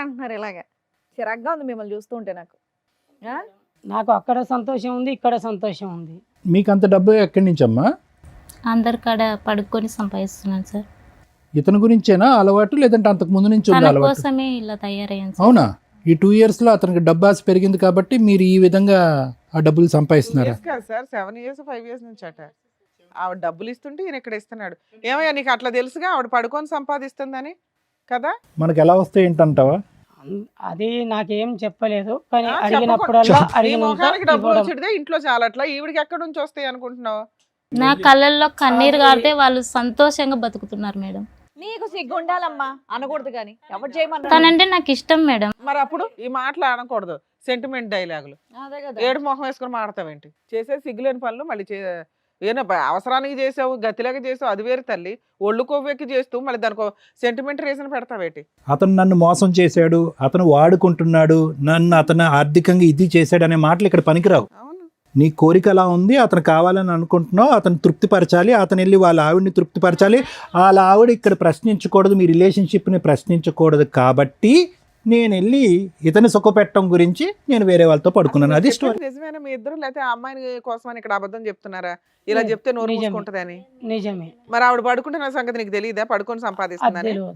అంటున్నారు ఇలాగా. చిరాగ్గా ఉంది మిమ్మల్ని చూస్తూ ఉంటే నాకు. నాకు అక్కడ సంతోషం ఉంది, ఇక్కడ సంతోషం ఉంది. మీకు అంత డబ్బు ఎక్కడి నుంచి అమ్మా? అందరి కాడ పడుకొని సంపాదిస్తున్నాను సార్. ఇతని గురించేనా అలవాటు, లేదంటే అంతకు ముందు నుంచి ఉంది తన అలవాటు? కోసమే ఇలా తయారయ్యాను సార్. అవునా? ఈ 2 years లో అతనికి డబ్బు ఆశ పెరిగింది కాబట్టి మీరు ఈ విధంగా ఆ డబ్బులు సంపాదిస్తున్నారా? కాదు సార్, 7 years 5 years నుంచి అట. ఆవిడ డబ్బులు ఇస్తుంటే ఈయన ఇక్కడ ఇస్తున్నాడు. ఏమయ్యా నీకు అట్లా తెలుసుగా ఆవిడ పడుకొని సంపాదిస్తుందని కదా? మనకు ఎలా వస్తాయి ఏంటంటావా? అది నాకేం చెప్పలేదు, కానీ ఆ, అడిగినప్పుడల్లా నీ అడిగినంత ముఖానికి డబ్బులు ఇవ్వడం. వచ్చేదే ఇంట్లో చాలట్లా, ఈవిడికి ఎక్కడి నుంచి వస్తాయి అనుకుంటున్నావు? నా కళ్ళల్లో కన్నీరు కారితే వాళ్ళు సంతోషంగా బతుకుతున్నారు మేడం. నీకు సిగ్గు ఉండాలమ్మా, అనకూడదు కానీ ఎవరు చేయమన్నా. తనంటే నాకు ఇష్టం మేడం. మరి అప్పుడు ఈ మాటలు అనకూడదు, సెంటిమెంట్ డైలాగులు. అదే కదా. ఏడు మొహం వేసుకుని మాడతావేంటి? చేసే సిగ్గులేని పనులు మళ్ళీ ఏనా అవసరానికి చేసావు, గతిలాగా చేసావు, అది వేరు తల్లి. ఒళ్ళు కొవ్వెక్కి చేస్తూ మళ్ళీ దానికి సెంటిమెంట్ రీజన్ పెడతావేంటి? అతను నన్ను మోసం చేశాడు, అతను వాడుకుంటున్నాడు, నన్ను అతను ఆర్థికంగా ఇది చేశాడు అనే మాటలు ఇక్కడ పనికిరావు. అవును. నీ కోరిక అలా ఉంది, అతను కావాలని అనుకుంటున్నావు, అతను తృప్తిపరచాలి, అతను వెళ్ళి వాళ్ళ ఆవిడని తృప్తిపరచాలి. వాళ్ళ ఆవిడ ఇక్కడ ప్రశ్నించకూడదు, మీ రిలేషన్షిప్ని ప్రశ్నించకూడదు. కాబట్టి నేను వెళ్ళి ఇతని సుఖపెట్టడం గురించి నేను వేరే వాళ్ళతో పడుకున్నాను. అది స్టోరీ. చెప్పేది నిజమేనా మీ ఇద్దరు, లేకపోతే ఆ అమ్మాయిని కోసం ఇక్కడ అబద్ధం చెప్తున్నారా? ఇలా చెప్తే నోరు నిజమే. మూసుకుంటదని. నిజమే. మరి ఆవిడ పడుకుంటే నా సంగతి నీకు తెలియదా? పడుకొని అది సంపాదిస్తుందని. తెలియదు.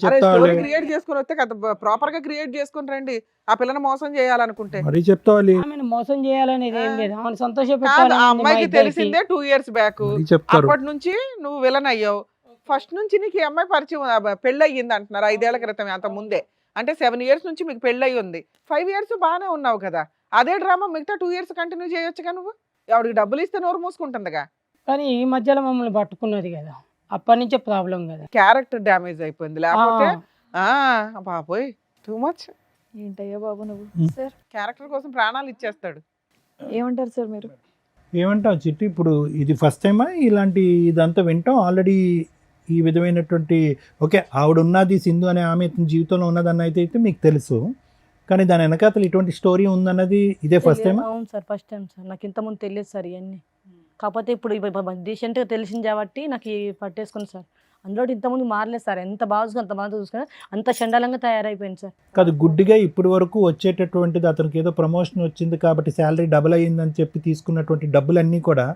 చెప్తావాలి, క్రియేట్ చేసుకుని వస్తే కదా ప్రాపర్ గా క్రియేట్ చేసుకుని రండి. ఆ పిల్లని మోసం చేయాలనుకుంటే మరీ చెప్తావాలి, ఆమెను మోసం చేయాలనేది ఏం లేదు, ఆమెను సంతోష కాదు, పెట్టాలని ఆ ఉంది మా అమ్మాయికి ఇద్దరికి. తెలిసిందే 2 years బ్యాక్. మరీ చెప్తారు. అప్పటి నుంచి నువ్వు విలన్ అయ్యావు. ఫస్ట్ నుంచి నీకు ఈ అమ్మాయి పరిచయం, పెళ్ళి అయ్యింది అంటున్నారు 5 ఏళ్ల క్రితం, అంత ముందే. అంటే 7 years నుంచి మీకు పెళ్ళి అయ్యి ఉంది. 5 years బాగానే ఉన్నావు కదా. అదే డ్రామా మిగతా 2 years కంటిన్యూ చేయొచ్చుగా నువ్వు. ఆవిడకి డబ్బులు ఇస్తే నోరు మూసుకుంటుందిగా. కానీ ఈ మధ్యలో మమ్మల్ని పట్టుకున్నది కదా, అప్పటి నుంచే ప్రాబ్లం కదా. క్యారెక్టర్ డ్యామేజ్ అయిపోయింది. లేకపోతే బాబోయ్ టూ మచ్. ఏంటయ్యా బాబు నువ్వు. ఉం. సార్ క్యారెక్టర్ కోసం ప్రాణాలు ఇచ్చేస్తాడు. ఏమంటారు సార్ మీరు? ఏమంటావు చిట్టి? ఇప్పుడు ఇది ఫస్ట్ టైమా ఇలాంటి ఇదంతా వింటాం? ఆల్రెడీ ఈ విధమైనటువంటి ఓకే ఆవిడ ఉన్నది, సింధు అనే ఆమె ఇతని జీవితంలో ఉన్నదన్న అయితే మీకు తెలుసు, కానీ దాని వెనకాతలు ఇటువంటి స్టోరీ ఉందన్నది ఇదే ఫస్ట్ టైమా? అవును సార్, ఫస్ట్ టైం సార్. నాకు ఇంతకుముందు తెలియదు సార్ ఇవన్నీ. కాకపోతే ఇప్పుడు రీసెంట్గా తెలిసింది కాబట్టి నాకు పట్టేసుకుని సార్. అందులో ఇంతకుముందు మారలేదు సార్. ఎంత బాగా చూసుకుని అంత బాగా చూసుకుని అంత చండాలంగా తయారైపోయింది సార్. కాదు, గుడ్డిగా ఇప్పటి వరకు వచ్చేటటువంటిది అతనికి ఏదో ప్రమోషన్ వచ్చింది కాబట్టి శాలరీ డబుల్ అయ్యిందని చెప్పి తీసుకున్నటువంటి డబ్బులన్నీ కూడా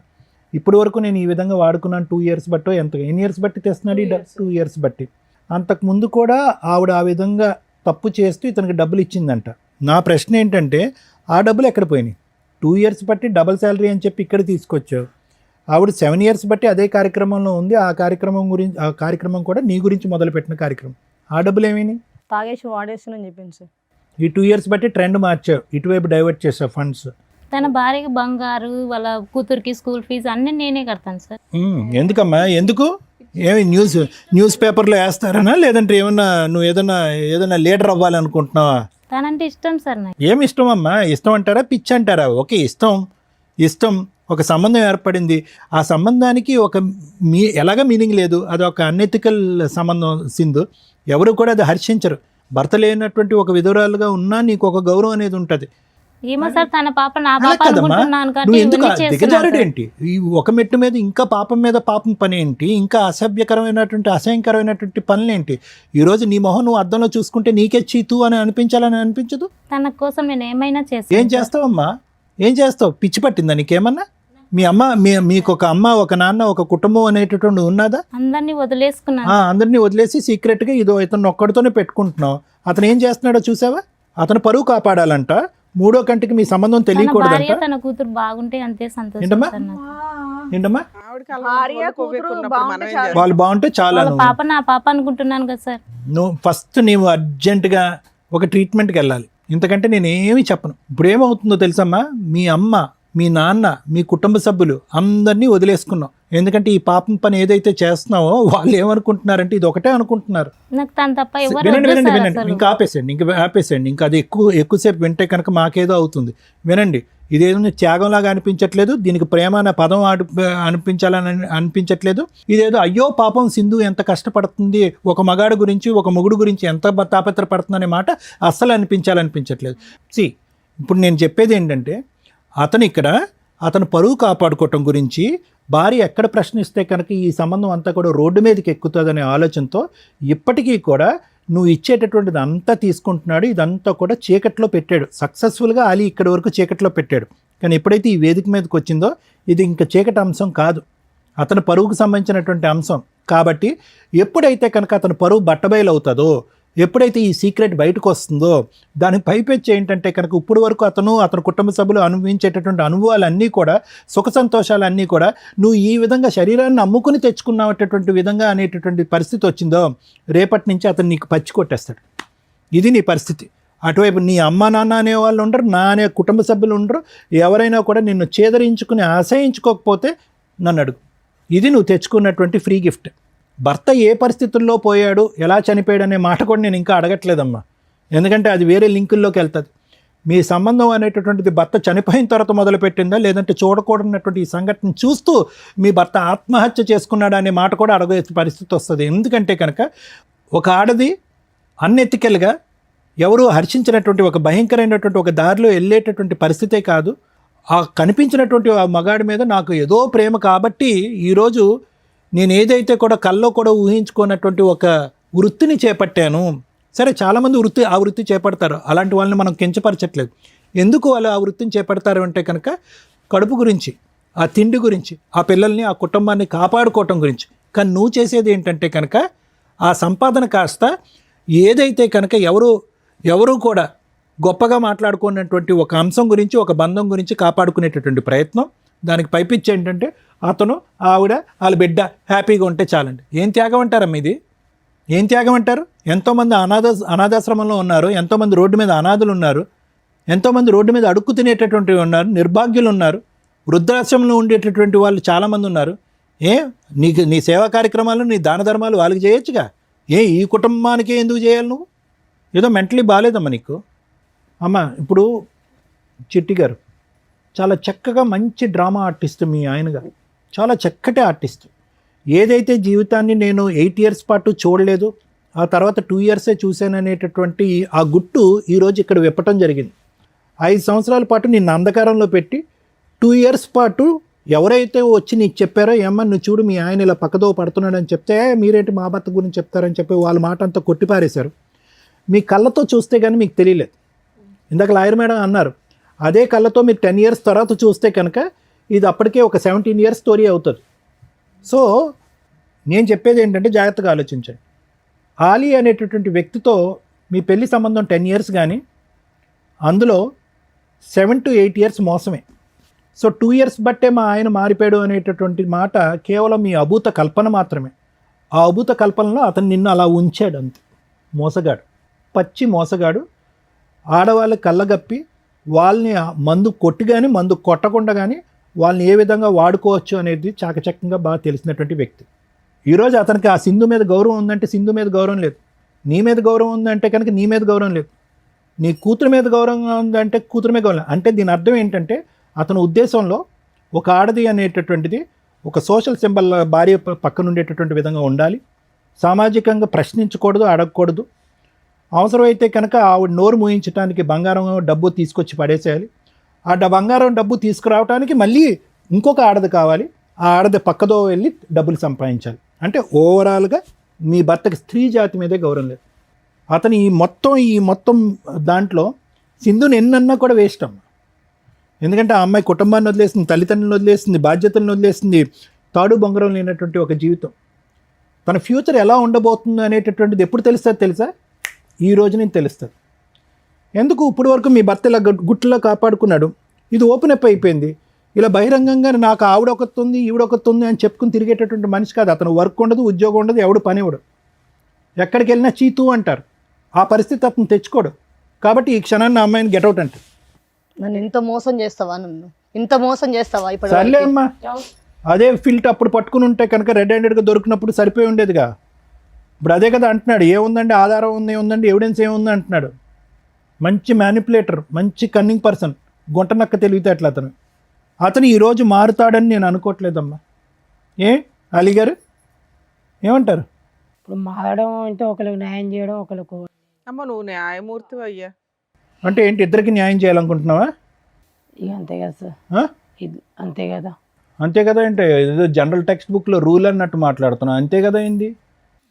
ఇప్పటి వరకు నేను ఈ విధంగా వాడుకున్నాను 2 years బట్టో ఎంత ఎన్ని ఇయర్స్ బట్టి తెస్తున్నాడు? 2 years బట్టి. అంతకు ముందు కూడా ఆవిడ ఆ విధంగా తప్పు చేస్తూ ఇతనికి డబ్బులు ఇచ్చిందంట. నా ప్రశ్న ఏంటంటే ఆ డబ్బులు ఎక్కడ పోయినాయి? 2 years బట్టి డబుల్ శాలరీ అని చెప్పి ఇక్కడ తీసుకొచ్చావు. ఆవిడ 7 years బట్టి అదే కార్యక్రమంలో ఉంది. ఆ కార్యక్రమం కూడా నీ గురించి మొదలుపెట్టిన కార్యక్రమం. ఆ డబ్బులు ఏమైనాయి? తాగేసి వాడేస్తానని చెప్పింది సార్. ఈ 2 years బట్టి ట్రెండ్ మార్చావు, ఇటువైపు డైవర్ట్ చేసావు ఫండ్స్. తన భార్యకి బంగారు, వాళ్ళ కూతురికి స్కూల్ ఫీజు అన్నీ నేనే కడతాను సార్. ఎందుకమ్మా? ఎందుకు? ఏమి న్యూస్ పేపర్లో వేస్తారనా, లేదంటే నువ్వు ఏదైనా లీడర్ అవ్వాలనుకుంటున్నావా? తనంటే ఇష్టం సార్ నాకు. ఏమి ఇష్టం అమ్మా? ఇష్టం అంటారా, పిచ్చి అంటారా? ఓకే, ఇష్టం ఒక సంబంధం ఏర్పడింది. ఆ సంబంధానికి ఎలాగ మీనింగ్ లేదు, అది ఒక అన్ఎథికల్ సంబంధం సింధు. ఎవరు కూడా అది హర్షించరు. భర్త లేనటువంటి ఒక విధురాలుగా ఉన్నా నీకు ఒక గౌరవం అనేది ఉంటుంది. ఏమో సార్, తన పాప నా అలా పాప కదమ్మా, అనుకుంటున్నాను కాబట్టి నువ్వు ఎందుకు ఇవన్నీ చేస్తున్నాను దిగజారుడు సార్. ఏంటి? ఈ ఒక మెట్టు మీద ఇంకా పాపం మీద పాపం పని ఏంటి? ఇంకా అసభ్యకరమైనటువంటి అసహ్యకరమైనటువంటి పనులేంటి? ఈరోజు నీ మొహం నువ్వు అద్దంలో చూసుకుంటే నీకే చీతు అని అనిపించాలని అనిపించదు? తన కోసం నేను ఏమైనా ఏం చేస్తాను. చేస్తావమ్మా? ఏం చేస్తావు? పిచ్చి పట్టిందా నీకేమన్నా? మీ అమ్మ మీకు ఒక అమ్మ, ఒక నాన్న, ఒక కుటుంబం అనేటటువంటి ఉన్నదా? అందరినీ వదిలేసుకున్నాను. అందరినీ వదిలేసి సీక్రెట్గా ఇతను ఒక్కడితోనే పెట్టుకుంటున్నావు. అతను ఏం చేస్తున్నాడో చూసావా? అతను పరువు కాపాడాలంట. 3వ కంటికి మీ సంబంధం తన తెలియకూడదంట. భార్య తన కూతురు బాగుంటే అంతే సంతోషం ఏంటమ్మా? సార్ నాకు. ఏంటమ్మా? ఆవిడకి అలా భార్య, ఒళ్ళు కొవ్వు కూతురు ఎక్కువ ఉన్నప్పుడు మనం బాగుంటే ఏం చాలు. చేస్తాం? వాళ్ళు బాగుంటే చాలా. వాళ్ళ పాప నా పాప అనుకుంటున్నాను కదా సార్. నువ్వు ఫస్ట్ నీవు అర్జెంటుగా ఒక ట్రీట్మెంట్కి వెళ్ళాలి. ఇంతకంటే నేనేమి చెప్పను. ఇప్పుడు ఏమవుతుందో తెలుసమ్మా, మీ అమ్మ, మీ నాన్న, మీ కుటుంబ సభ్యులు అందరినీ వదిలేసుకున్నావు. ఎందుకంటే ఈ పాపం పని ఏదైతే చేస్తున్నావో వాళ్ళు ఏమనుకుంటున్నారంటే ఇది ఒకటే అనుకుంటున్నారు. నాకు తను తప్ప ఎవరు వినండి వద్దు వినండి సార్ వినండి, అసలు. ఇంకా ఆపేసేయండి. ఇంకా అది ఎక్కువసేపు వింటే కనుక మాకేదో అవుతుంది. వినండి, ఇదేదో త్యాగంలాగా అనిపించట్లేదు, దీనికి ప్రేమ అనే పదం అనిపించాలని అనిపించట్లేదు. ఇదేదో అయ్యో పాపం సింధు ఎంత కష్టపడుతుంది, ఒక మగాడు గురించి ఒక మొగుడు గురించి ఎంత తాపత్రపడుతుంది అనే మాట అస్సలు అనిపించట్లేదు. ఇప్పుడు నేను చెప్పేది ఏంటంటే అతను పరువు కాపాడుకోవటం గురించి భార్య ఎక్కడ ప్రశ్నిస్తే కనుక ఈ సంబంధం అంతా కూడా రోడ్డు మీదకి ఎక్కుతుందనే ఆలోచనతో ఇప్పటికీ కూడా నువ్వు ఇచ్చేటటువంటిది అంతా తీసుకుంటున్నాడు. ఇదంతా కూడా చీకట్లో పెట్టాడు. సక్సెస్ఫుల్గా అలీ ఇక్కడి వరకు చీకట్లో పెట్టాడు. కానీ ఎప్పుడైతే ఈ వేదిక మీదకి వచ్చిందో ఇది ఇంకా చీకటి అంశం కాదు, అతను పరువుకు సంబంధించినటువంటి అంశం. కాబట్టి ఎప్పుడైతే కనుక అతను పరువు బట్టబయలు అవుతుందో, ఎప్పుడైతే ఈ సీక్రెట్ బయటకు వస్తుందో దానికి పైపెచ్చి ఏంటంటే కనుక ఇప్పుడు వరకు అతని కుటుంబ సభ్యులు అనుభవించేటటువంటి అనుభవాలన్నీ కూడా, సుఖ సంతోషాలన్నీ కూడా నువ్వు ఈ విధంగా శరీరాన్ని అమ్ముకుని తెచ్చుకున్నటువంటి విధంగా అనేటటువంటి పరిస్థితి వచ్చిందో, రేపటి నుంచి అతను నీకు పచ్చి కొట్టేస్తాడు. ఇది నీ పరిస్థితి. అటువైపు నీ అమ్మ నాన్న అనే వాళ్ళు ఉండరు, నా అనే కుటుంబ సభ్యులు ఉండరు, ఎవరైనా కూడా నిన్ను చేదరించుకుని ఆశయించుకోకపోతే నన్ను అడుగు. ఇది నువ్వు తెచ్చుకున్నటువంటి ఫ్రీ గిఫ్ట్. భర్త ఏ పరిస్థితుల్లో పోయాడు, ఎలా చనిపోయాడు అనే మాట కూడా నేను ఇంకా అడగట్లేదమ్మా, ఎందుకంటే అది వేరే లింకుల్లోకి వెళ్తుంది. మీ సంబంధం అనేటటువంటిది భర్త చనిపోయిన తర్వాత మొదలుపెట్టిందా, లేదంటే చూడకూడనటువంటి ఈ సంఘటన చూస్తూ మీ భర్త ఆత్మహత్య చేసుకున్నాడా అనే మాట కూడా అడగే పరిస్థితి వస్తుంది. ఎందుకంటే కనుక ఒక ఆడది అన్ఎథికల్గా ఎవరు హర్షించినటువంటి ఒక భయంకరమైనటువంటి ఒక దారిలో వెళ్ళేటటువంటి పరిస్థితే కాదు, ఆ కనిపించినటువంటి ఆ మగాడి మీద నాకు ఏదో ప్రేమ కాబట్టి ఈరోజు నేను ఏదైతే కూడా కల్లో కూడా ఊహించుకున్నటువంటి ఒక వృత్తిని చేపట్టాను. సరే, చాలామంది ఆ వృత్తి చేపడతారు, అలాంటి వాళ్ళని మనం కించపరచట్లేదు. ఎందుకు వాళ్ళు ఆ వృత్తిని చేపడతారు అంటే కనుక కడుపు గురించి, ఆ తిండి గురించి, ఆ పిల్లల్ని ఆ కుటుంబాన్ని కాపాడుకోవటం గురించి. కానీ నువ్వు చేసేది ఏంటంటే కనుక ఆ సంపాదన కాస్త ఏదైతే కనుక ఎవరు కూడా గొప్పగా మాట్లాడుకున్నటువంటి ఒక అంశం గురించి, ఒక బంధం గురించి కాపాడుకునేటటువంటి ప్రయత్నం. దానికి పైపిచ్చి ఏంటంటే అతను ఆవిడ వాళ్ళ బిడ్డ హ్యాపీగా ఉంటే చాలండి. ఏం త్యాగం అంటారమ్మ ఇది? ఏం త్యాగం అంటారు? ఎంతోమంది అనాథాశ్రమంలో ఉన్నారు, ఎంతోమంది రోడ్డు మీద అనాథులు ఉన్నారు, ఎంతోమంది రోడ్డు మీద అడుక్కు తినేటటువంటి ఉన్నారు, నిర్భాగ్యులు ఉన్నారు, వృద్ధాశ్రమంలో ఉండేటటువంటి వాళ్ళు చాలామంది ఉన్నారు. నీ సేవా కార్యక్రమాలు, నీ దాన ధర్మాలు వాళ్ళకి చేయొచ్చుగా. ఈ కుటుంబానికి ఎందుకు చేయాలి నువ్వు? ఏదో మెంటలీ బాగాలేదమ్మా నీకు. అమ్మ, ఇప్పుడు చిట్టి గారు చాలా చక్కగా మంచి డ్రామా ఆర్టిస్ట్ మీ ఆయన గారు, చాలా చక్కటి ఆర్టిస్ట్. ఏదైతే జీవితాన్ని నేను 8 years పాటు చూడలేదు, ఆ తర్వాత 2 years చూశాననేటటువంటి ఆ గుట్టు ఈరోజు ఇక్కడ విప్పటం జరిగింది. 5 సంవత్సరాల పాటు నిన్ను అంధకారంలో పెట్టి 2 years పాటు ఎవరైతే వచ్చి నీకు చెప్పారో, ఏమన్నా నువ్వు చూడు మీ ఆయన ఇలా పక్కదో పడుతున్నాడని చెప్తే, మీరేంటి మా భర్త గురించి చెప్తారని చెప్పి వాళ్ళ మాట అంతా కొట్టిపారేశారు. మీ కళ్ళతో చూస్తే కానీ మీకు తెలియలేదు. ఇందాక లాయర్ మేడం అన్నారు, అదే కళ్ళతో మీరు 10 years తర్వాత చూస్తే కనుక ఇది అప్పటికే ఒక 17 years స్టోరీ అవుతుంది. సో నేను చెప్పేది ఏంటంటే జాగ్రత్తగా ఆలోచించండి. ఆలీ అనేటటువంటి వ్యక్తితో మీ పెళ్లి సంబంధం 10 years కానీ అందులో 7 to 8 years మోసమే. సో 2 years బట్టే మా ఆయన మారిపోయాడు అనేటటువంటి మాట కేవలం మీ అభూత కల్పన మాత్రమే. ఆ అభూత కల్పనలో అతను నిన్ను అలా ఉంచాడు అంతే. మోసగాడు, పచ్చి మోసగాడు. ఆడవాళ్ళ కళ్ళగప్పి వాళ్ళని మందు కొట్టి కానీ మందు కొట్టకుండా కానీ వాళ్ళని ఏ విధంగా వాడుకోవచ్చు అనేది చాకచక్యంగా బాగా తెలిసినటువంటి వ్యక్తి. ఈరోజు అతనికి ఆ సింధు మీద గౌరవం ఉందంటే సింధు మీద గౌరవం లేదు, నీ మీద గౌరవం ఉందంటే కనుక నీ మీద గౌరవం లేదు, నీ కూతురు మీద గౌరవం ఉందంటే కూతురు మీద గౌరవం. అంటే దీని అర్థం ఏంటంటే అతని ఉద్దేశంలో ఒక ఆడది అనేటటువంటిది ఒక సోషల్ సింబల్ భార్య పక్కన ఉండేటటువంటి విధంగా ఉండాలి, సామాజికంగా ప్రశ్నించకూడదు, అడగకూడదు. అవసరమైతే కనుక ఆవిడ నోరు మూయించడానికి బంగారం డబ్బు తీసుకొచ్చి పడేసేయాలి. ఆ బంగారం డబ్బు తీసుకురావడానికి మళ్ళీ ఇంకొక ఆడది కావాలి, ఆ ఆడది పక్కదో వెళ్ళి డబ్బులు సంపాదించాలి. అంటే ఓవరాల్గా మీ భర్తకి స్త్రీ జాతి మీదే గౌరవం లేదు. అతను ఈ మొత్తం దాంట్లో సింధుని ఎన్నన్నా కూడా వేస్ట్ అమ్మ. ఎందుకంటే ఆ అమ్మాయి కుటుంబాన్ని వదిలేసింది, తల్లిదండ్రులను వదిలేసింది, బాధ్యతలను వదిలేసింది, తాడు బొంగరం లేనటువంటి ఒక జీవితం. తన ఫ్యూచర్ ఎలా ఉండబోతుందో అనేటటువంటిది ఎప్పుడు తెలుస్తుంది తెలుసా? ఈ రోజు నేను తెలుస్తుంది. ఎందుకు ఇప్పుడు వరకు మీ భర్త ఇలా గుట్టులో కాపాడుకున్నాడు, ఇది ఓపెన్ అప్ అయిపోయింది. ఇలా బహిరంగంగా నాకు ఆవిడొకతుంది ఈవిడొకతుంది అని చెప్పుకుని తిరిగేటటువంటి మనిషి కాదు అతను. వర్క్ ఉండదు, ఉద్యోగం ఉండదు, ఎవడు పని ఇవ్వడు, ఎక్కడికి వెళ్ళినా చీతూ అంటారు. ఆ పరిస్థితి అతను తెచ్చుకోడు. కాబట్టి ఈ క్షణాన్ని అమ్మాయిని గెటౌట్ అంటారు. నన్ను ఇంత మోసం చేస్తావా? ఇంత మోసం చేస్తావా? ఇప్పుడు సర్లే అమ్మా, అదే ఫిల్ట్ అప్పుడు పట్టుకుని ఉంటే కనుక రెడ్ హ్యాండెడ్గా దొరికినప్పుడు సరిపోయి ఉండేదిగా. ఇప్పుడు అదే కదా అంటున్నాడు, ఏముందండి ఆధారం ఉంది, ఏముందండి ఎవిడెన్స్ ఏముంది అంటున్నాడు. మంచి మ్యానిపులేటర్, మంచి కన్నింగ్ పర్సన్, గుంటనక్క తెలివితేటలు అతను ఈరోజు మారుతాడని నేను అనుకోవట్లేదమ్మా. అలీ గారు ఏమంటారు? ఇప్పుడు మారడం అంటే ఒకరికి న్యాయం చేయడం, ఒకరికి అమ్మ నువ్వు న్యాయమూర్తి అయ్యా. అంటే ఏంటి, ఇద్దరికి న్యాయం చేయాలనుకుంటున్నావా? ఇక అంతే కదా సార్, అంతే కదా. అంతే కదా అంటే ఏదో జనరల్ టెక్స్ట్ బుక్లో రూల్ అన్నట్టు మాట్లాడుతున్నావు, అంతే కదా ఏంది?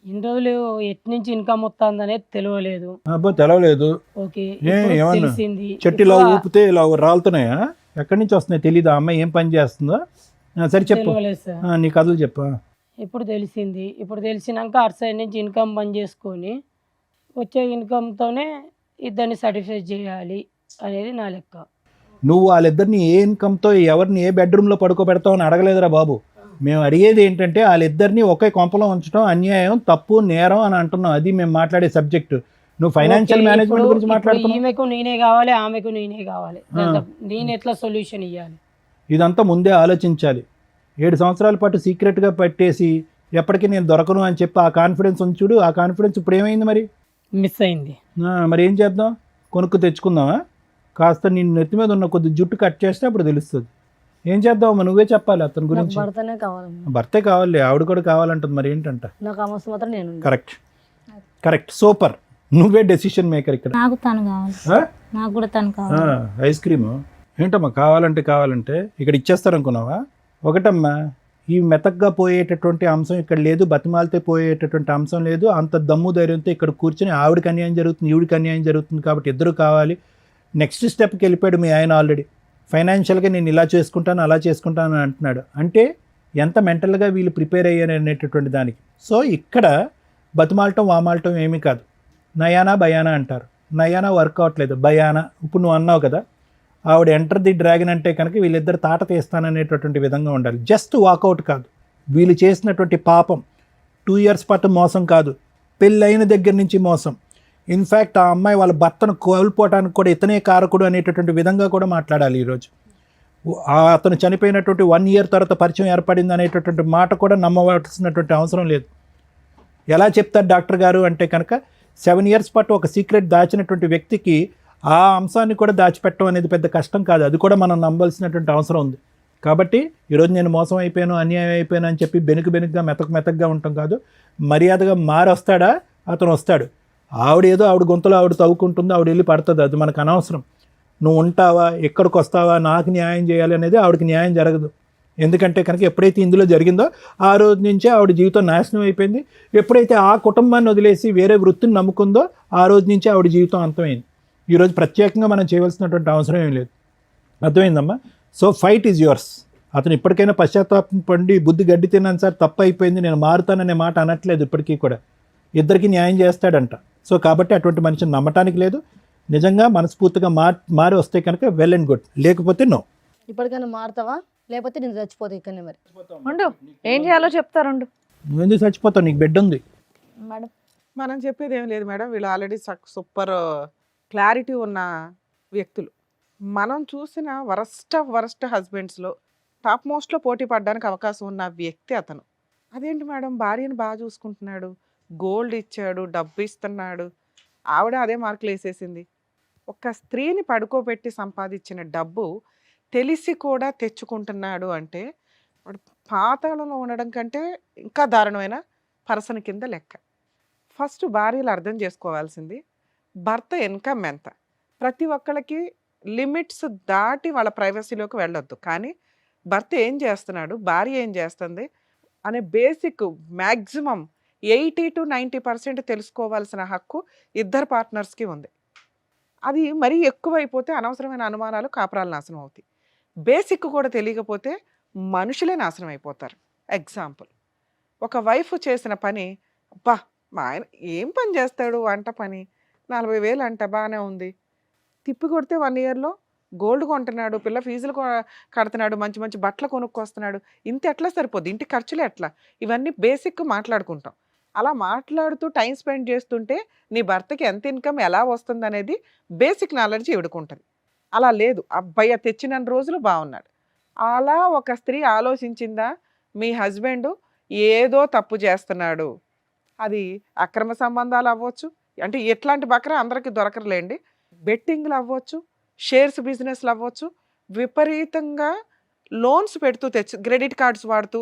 ఇన్ని రోజులు ఎటు నుంచి ఇన్కమ్ వస్తుంది అనేది తెలియలేదు. అబ్బో తెలవలేదు. ఓకే, ఏమన్నా తెలిసింది. చెట్టు ఇలా ఊపితే ఇలా రాలుతున్నాయా? ఎక్కడి నుంచి వస్తున్నాయి తెలీదా? అమ్మాయి ఏం పని చేస్తుందో? సరే చెప్పు, నీ కథలు చెప్పు. ఇప్పుడు తెలిసింది. ఇప్పుడు తెలిసినాక అటు సైడ్ నుంచి ఇన్కమ్ పని చేసుకొని వచ్చే ఇన్కమ్‌తోనే ఇద్దరిని సాటిస్ఫై చేయాలి అనేది నా లెక్క. నువ్వు వాళ్ళిద్దరిని ఏ ఇన్కమ్తో ఎవరిని ఏ బెడ్రూమ్లో పడుకోబెడతావు అని అడగలేదురా బాబు. మేము అడిగేది ఏంటంటే వాళ్ళిద్దరిని ఒకే కొంపలో ఉంచడం అన్యాయం, తప్పు, నేరం అని అంటున్నాం. అది మేము మాట్లాడే సబ్జెక్టు. నువ్వు ఫైనాన్షియల్ ఓకే. మేనేజ్మెంట్ గురించి ఇప్పుడు మాట్లాడుతున్నావు. ఈమెకు నేనే కావాలి, ఆమెకు నేనే కావాలి. నేను ఎట్లా సొల్యూషన్ ఇవ్వాలి? ఇదంతా ముందే ఆలోచించాలి. 7 సంవత్సరాల పాటు సీక్రెట్గా పెట్టేసి ఎప్పటికీ నేను దొరకను అని చెప్పి ఆ కాన్ఫిడెన్స్ ఉంచుడు. ఆ కాన్ఫిడెన్స్ ఇప్పుడు ఏమైంది మరి? మిస్ అయింది. మరి ఏం చేద్దాం? కొనుక్కు తెచ్చుకుందామా? కాస్త నేను నెత్తి మీద ఉన్న కొద్ది జుట్టు కట్ చేస్తే అప్పుడు తెలుస్తుంది. ఏం చేద్దాం? నువ్వే చెప్పాలి అతని నాకు గురించి. భర్తనే కావాలన్నా. భర్తే కావాలి, ఆవిడ కూడా కావాలంటుంది. మరి ఏంటంట? నాకు ఆ మస్తు మాత్రం నేను కరెక్ట్, కరెక్ట్, సూపర్. నువ్వే డెసిషన్ మేకర్ ఇక్కడ. నాకు తను కావాలి, ఆ? నాకు కూడా తను కావాలి. ఐస్ క్రీము ఏంటమ్మా? కావాలంటే ఇక్కడ ఇచ్చేస్తారనుకున్నావా? ఒకటమ్మా, ఈ మెతగ్గా పోయేటటువంటి అంశం ఇక్కడ లేదు, బతిమాలితే పోయేటటువంటి అంశం లేదు. అంత దమ్ము ధైర్యంతో ఇక్కడ కూర్చొని ఆవిడకి అన్యాయం జరుగుతుంది, ఈవిడికి అన్యాయం జరుగుతుంది కాబట్టి ఇద్దరు కావాలి. నెక్స్ట్ స్టెప్కి వెళ్ళిపోయాడు మీ ఆయన ఆల్రెడీ. ఫైనాన్షియల్గా నేను ఇలా చేసుకుంటాను అలా చేసుకుంటాను అని అంటున్నాడు. అంటే ఎంత మెంటల్గా వీళ్ళు ప్రిపేర్ అయ్యారు అనేటటువంటి దానికి. సో ఇక్కడ బతిమాలటం వామాలటం ఏమీ కాదు. నయానా భయానా అంటారు. నయానా వర్క్ అవట్లేదు, భయానా. ఇప్పుడు నువ్వు అన్నావు కదా, ఆవిడ ఎంటర్ ది డ్రాగన్ అంటే కనుక వీళ్ళిద్దరు తాట తీస్తాననేటటువంటి విధంగా ఉండాలి. జస్ట్ వాకౌట్ కాదు. వీళ్ళు చేసినటువంటి పాపం 2 years పాటు మోసం కాదు, పెళ్ళైన దగ్గర నుంచి మోసం. ఇన్ఫ్యాక్ట్ ఆ అమ్మాయి వాళ్ళ భర్తను కోల్పోవడానికి కూడా ఇతనే కారకుడు అనేటటువంటి విధంగా కూడా మాట్లాడాలి ఈరోజు. అతను చనిపోయినటువంటి 1 year తర్వాత పరిచయం ఏర్పడింది అనేటటువంటి మాట కూడా నమ్మవలసినటువంటి అవసరం లేదు. ఎలా చెప్తారు డాక్టర్ గారు అంటే కనుక 7 years పాటు ఒక సీక్రెట్ దాచినటువంటి వ్యక్తికి ఆ అంశాన్ని కూడా దాచిపెట్టడం అనేది పెద్ద కష్టం కాదు. అది కూడా మనం నమ్మాల్సినటువంటి అవసరం ఉంది. కాబట్టి ఈరోజు నేను మోసం అయిపోయాను, అన్యాయం అయిపోయాను అని చెప్పి బెనుకుగా మెతకగా ఉంటాం కాదు. మర్యాదగా మారి వస్తాడా? అతను వస్తాడు. ఆవిడ గొంతులో ఆవిడ తవ్వుకుంటుందో, ఆవిడ వెళ్ళి పడుతుంది. అది మనకు అనవసరం. నువ్వు ఉంటావా, ఎక్కడికి వస్తావా, నాకు న్యాయం చేయాలి అనేది ఆవిడకి న్యాయం జరగదు. ఎందుకంటే కనుక ఎప్పుడైతే ఇందులో జరిగిందో ఆ రోజు నుంచే ఆవిడ జీవితం నాశనం అయిపోయింది. ఎప్పుడైతే ఆ కుటుంబాన్ని వదిలేసి వేరే వృత్తిని నమ్ముకుందో ఆ రోజు నుంచే ఆవిడ జీవితం అంతమైంది. ఈరోజు ప్రత్యేకంగా మనం చేయవలసినటువంటి అవసరం ఏం లేదు. అర్థమైందమ్మా? So fight is yours. అతను ఇప్పటికైనా పశ్చాత్తాపం పండి బుద్ధి గడ్డి తిన్నాను సార్, తప్పు అయిపోయింది, నేను మారుతాననే మాట అనట్లేదు. ఇప్పటికీ కూడా ఇద్దరికి న్యాయం చేస్తాడంట. సో కాబట్టి అటువంటి మనిషిని నమ్మటానికి లేదు. నిజంగా మనస్ఫూర్తిగా మారి వస్తే కనుక వెల్ అండ్ గుడ్, లేకపోతే నో. ఇప్పటికైనా మారుతావా? లేకపోతే నేను చచ్చిపోతా ఇక్కడనే. మరి ఉండు, ఏం చేయాలో చెప్తారుండు. నువ్వెందుకు చచ్చిపోతావు? నీకు బెడ్ ఉంది. మేడం మనం చెప్పేది ఏం లేదు మేడం. వీళ్ళు ఆల్రెడీ సూపర్ క్లారిటీ ఉన్న వ్యక్తులు. మనం చూసిన వరస్ట్ హస్బెండ్స్లో టాప్ మోస్ట్లో పోటీ పడడానికి అవకాశం ఉన్న వ్యక్తి అతను. అదేంటి మేడం, భార్యను బాగా చూసుకుంటున్నాడు, గోల్డ్ ఇచ్చాడు, డబ్బు ఇస్తున్నాడు, ఆవిడ అదే మార్కులు వేసేసింది. ఒక స్త్రీని పడుకోబెట్టి సంపాదించిన డబ్బు తెలిసి కూడా తెచ్చుకుంటున్నాడు అంటే వాడు పాతాళంలో ఉండడం కంటే ఇంకా దారుణమైన పర్సన్ కింద లెక్క. ఫస్ట్ భార్యలు అర్థం చేసుకోవాల్సింది భర్త ఇన్కమ్ ఎంత. ప్రతి ఒక్కళ్ళకి లిమిట్స్ దాటి వాళ్ళ ప్రైవసీలోకి వెళ్ళొద్దు. కానీ భర్త ఏం చేస్తున్నాడు, భార్య ఏం చేస్తుంది అనే బేసిక్ మ్యాక్సిమం 80 to 90% తెలుసుకోవాల్సిన హక్కు ఇద్దరు పార్ట్నర్స్కి ఉంది. అది మరీ ఎక్కువైపోతే అనవసరమైన అనుమానాలు, కాపురాలు నాశనం అవుతాయి. బేసిక్ కూడా తెలియకపోతే మనుషులే నాశనం అయిపోతారు. ఎగ్జాంపుల్, ఒక వైఫ్ చేసిన పని, అబ్బా మా ఆయన ఏం పని చేస్తాడు, వంట పని, 40,000 అంట, బాగానే ఉంది. తిప్పి కొడితే 1 yearలో గోల్డ్ కొంటున్నాడు, పిల్ల ఫీజులు కడుతున్నాడు, మంచి మంచి బట్టలు కొనుక్కొస్తున్నాడు. ఇంత ఎట్లా సరిపోద్ది, ఇంటి ఖర్చులు ఎట్లా, ఇవన్నీ బేసిక్ మాట్లాడుకుంటాం. అలా మాట్లాడుతూ టైం స్పెండ్ చేస్తుంటే నీ భర్తకి ఎంత ఇన్కమ్ ఎలా వస్తుంది అనేది బేసిక్ నాలెడ్జ్ ఇవిడుకుంటుంది. అలా లేదు, అబ్బాయి తెచ్చిన రోజులు బాగున్నాడు. అలా ఒక స్త్రీ ఆలోచించిందా, మీ హస్బెండ్ ఏదో తప్పు చేస్తున్నాడు, అది అక్రమ సంబంధాలు అవ్వచ్చు, అంటే ఎట్లాంటి బకరా అందరికీ దొరకరులేండి, బెట్టింగ్లు అవ్వచ్చు, షేర్స్ బిజినెస్లు అవ్వచ్చు, విపరీతంగా లోన్స్ పెడుతూ క్రెడిట్ కార్డ్స్ వాడుతూ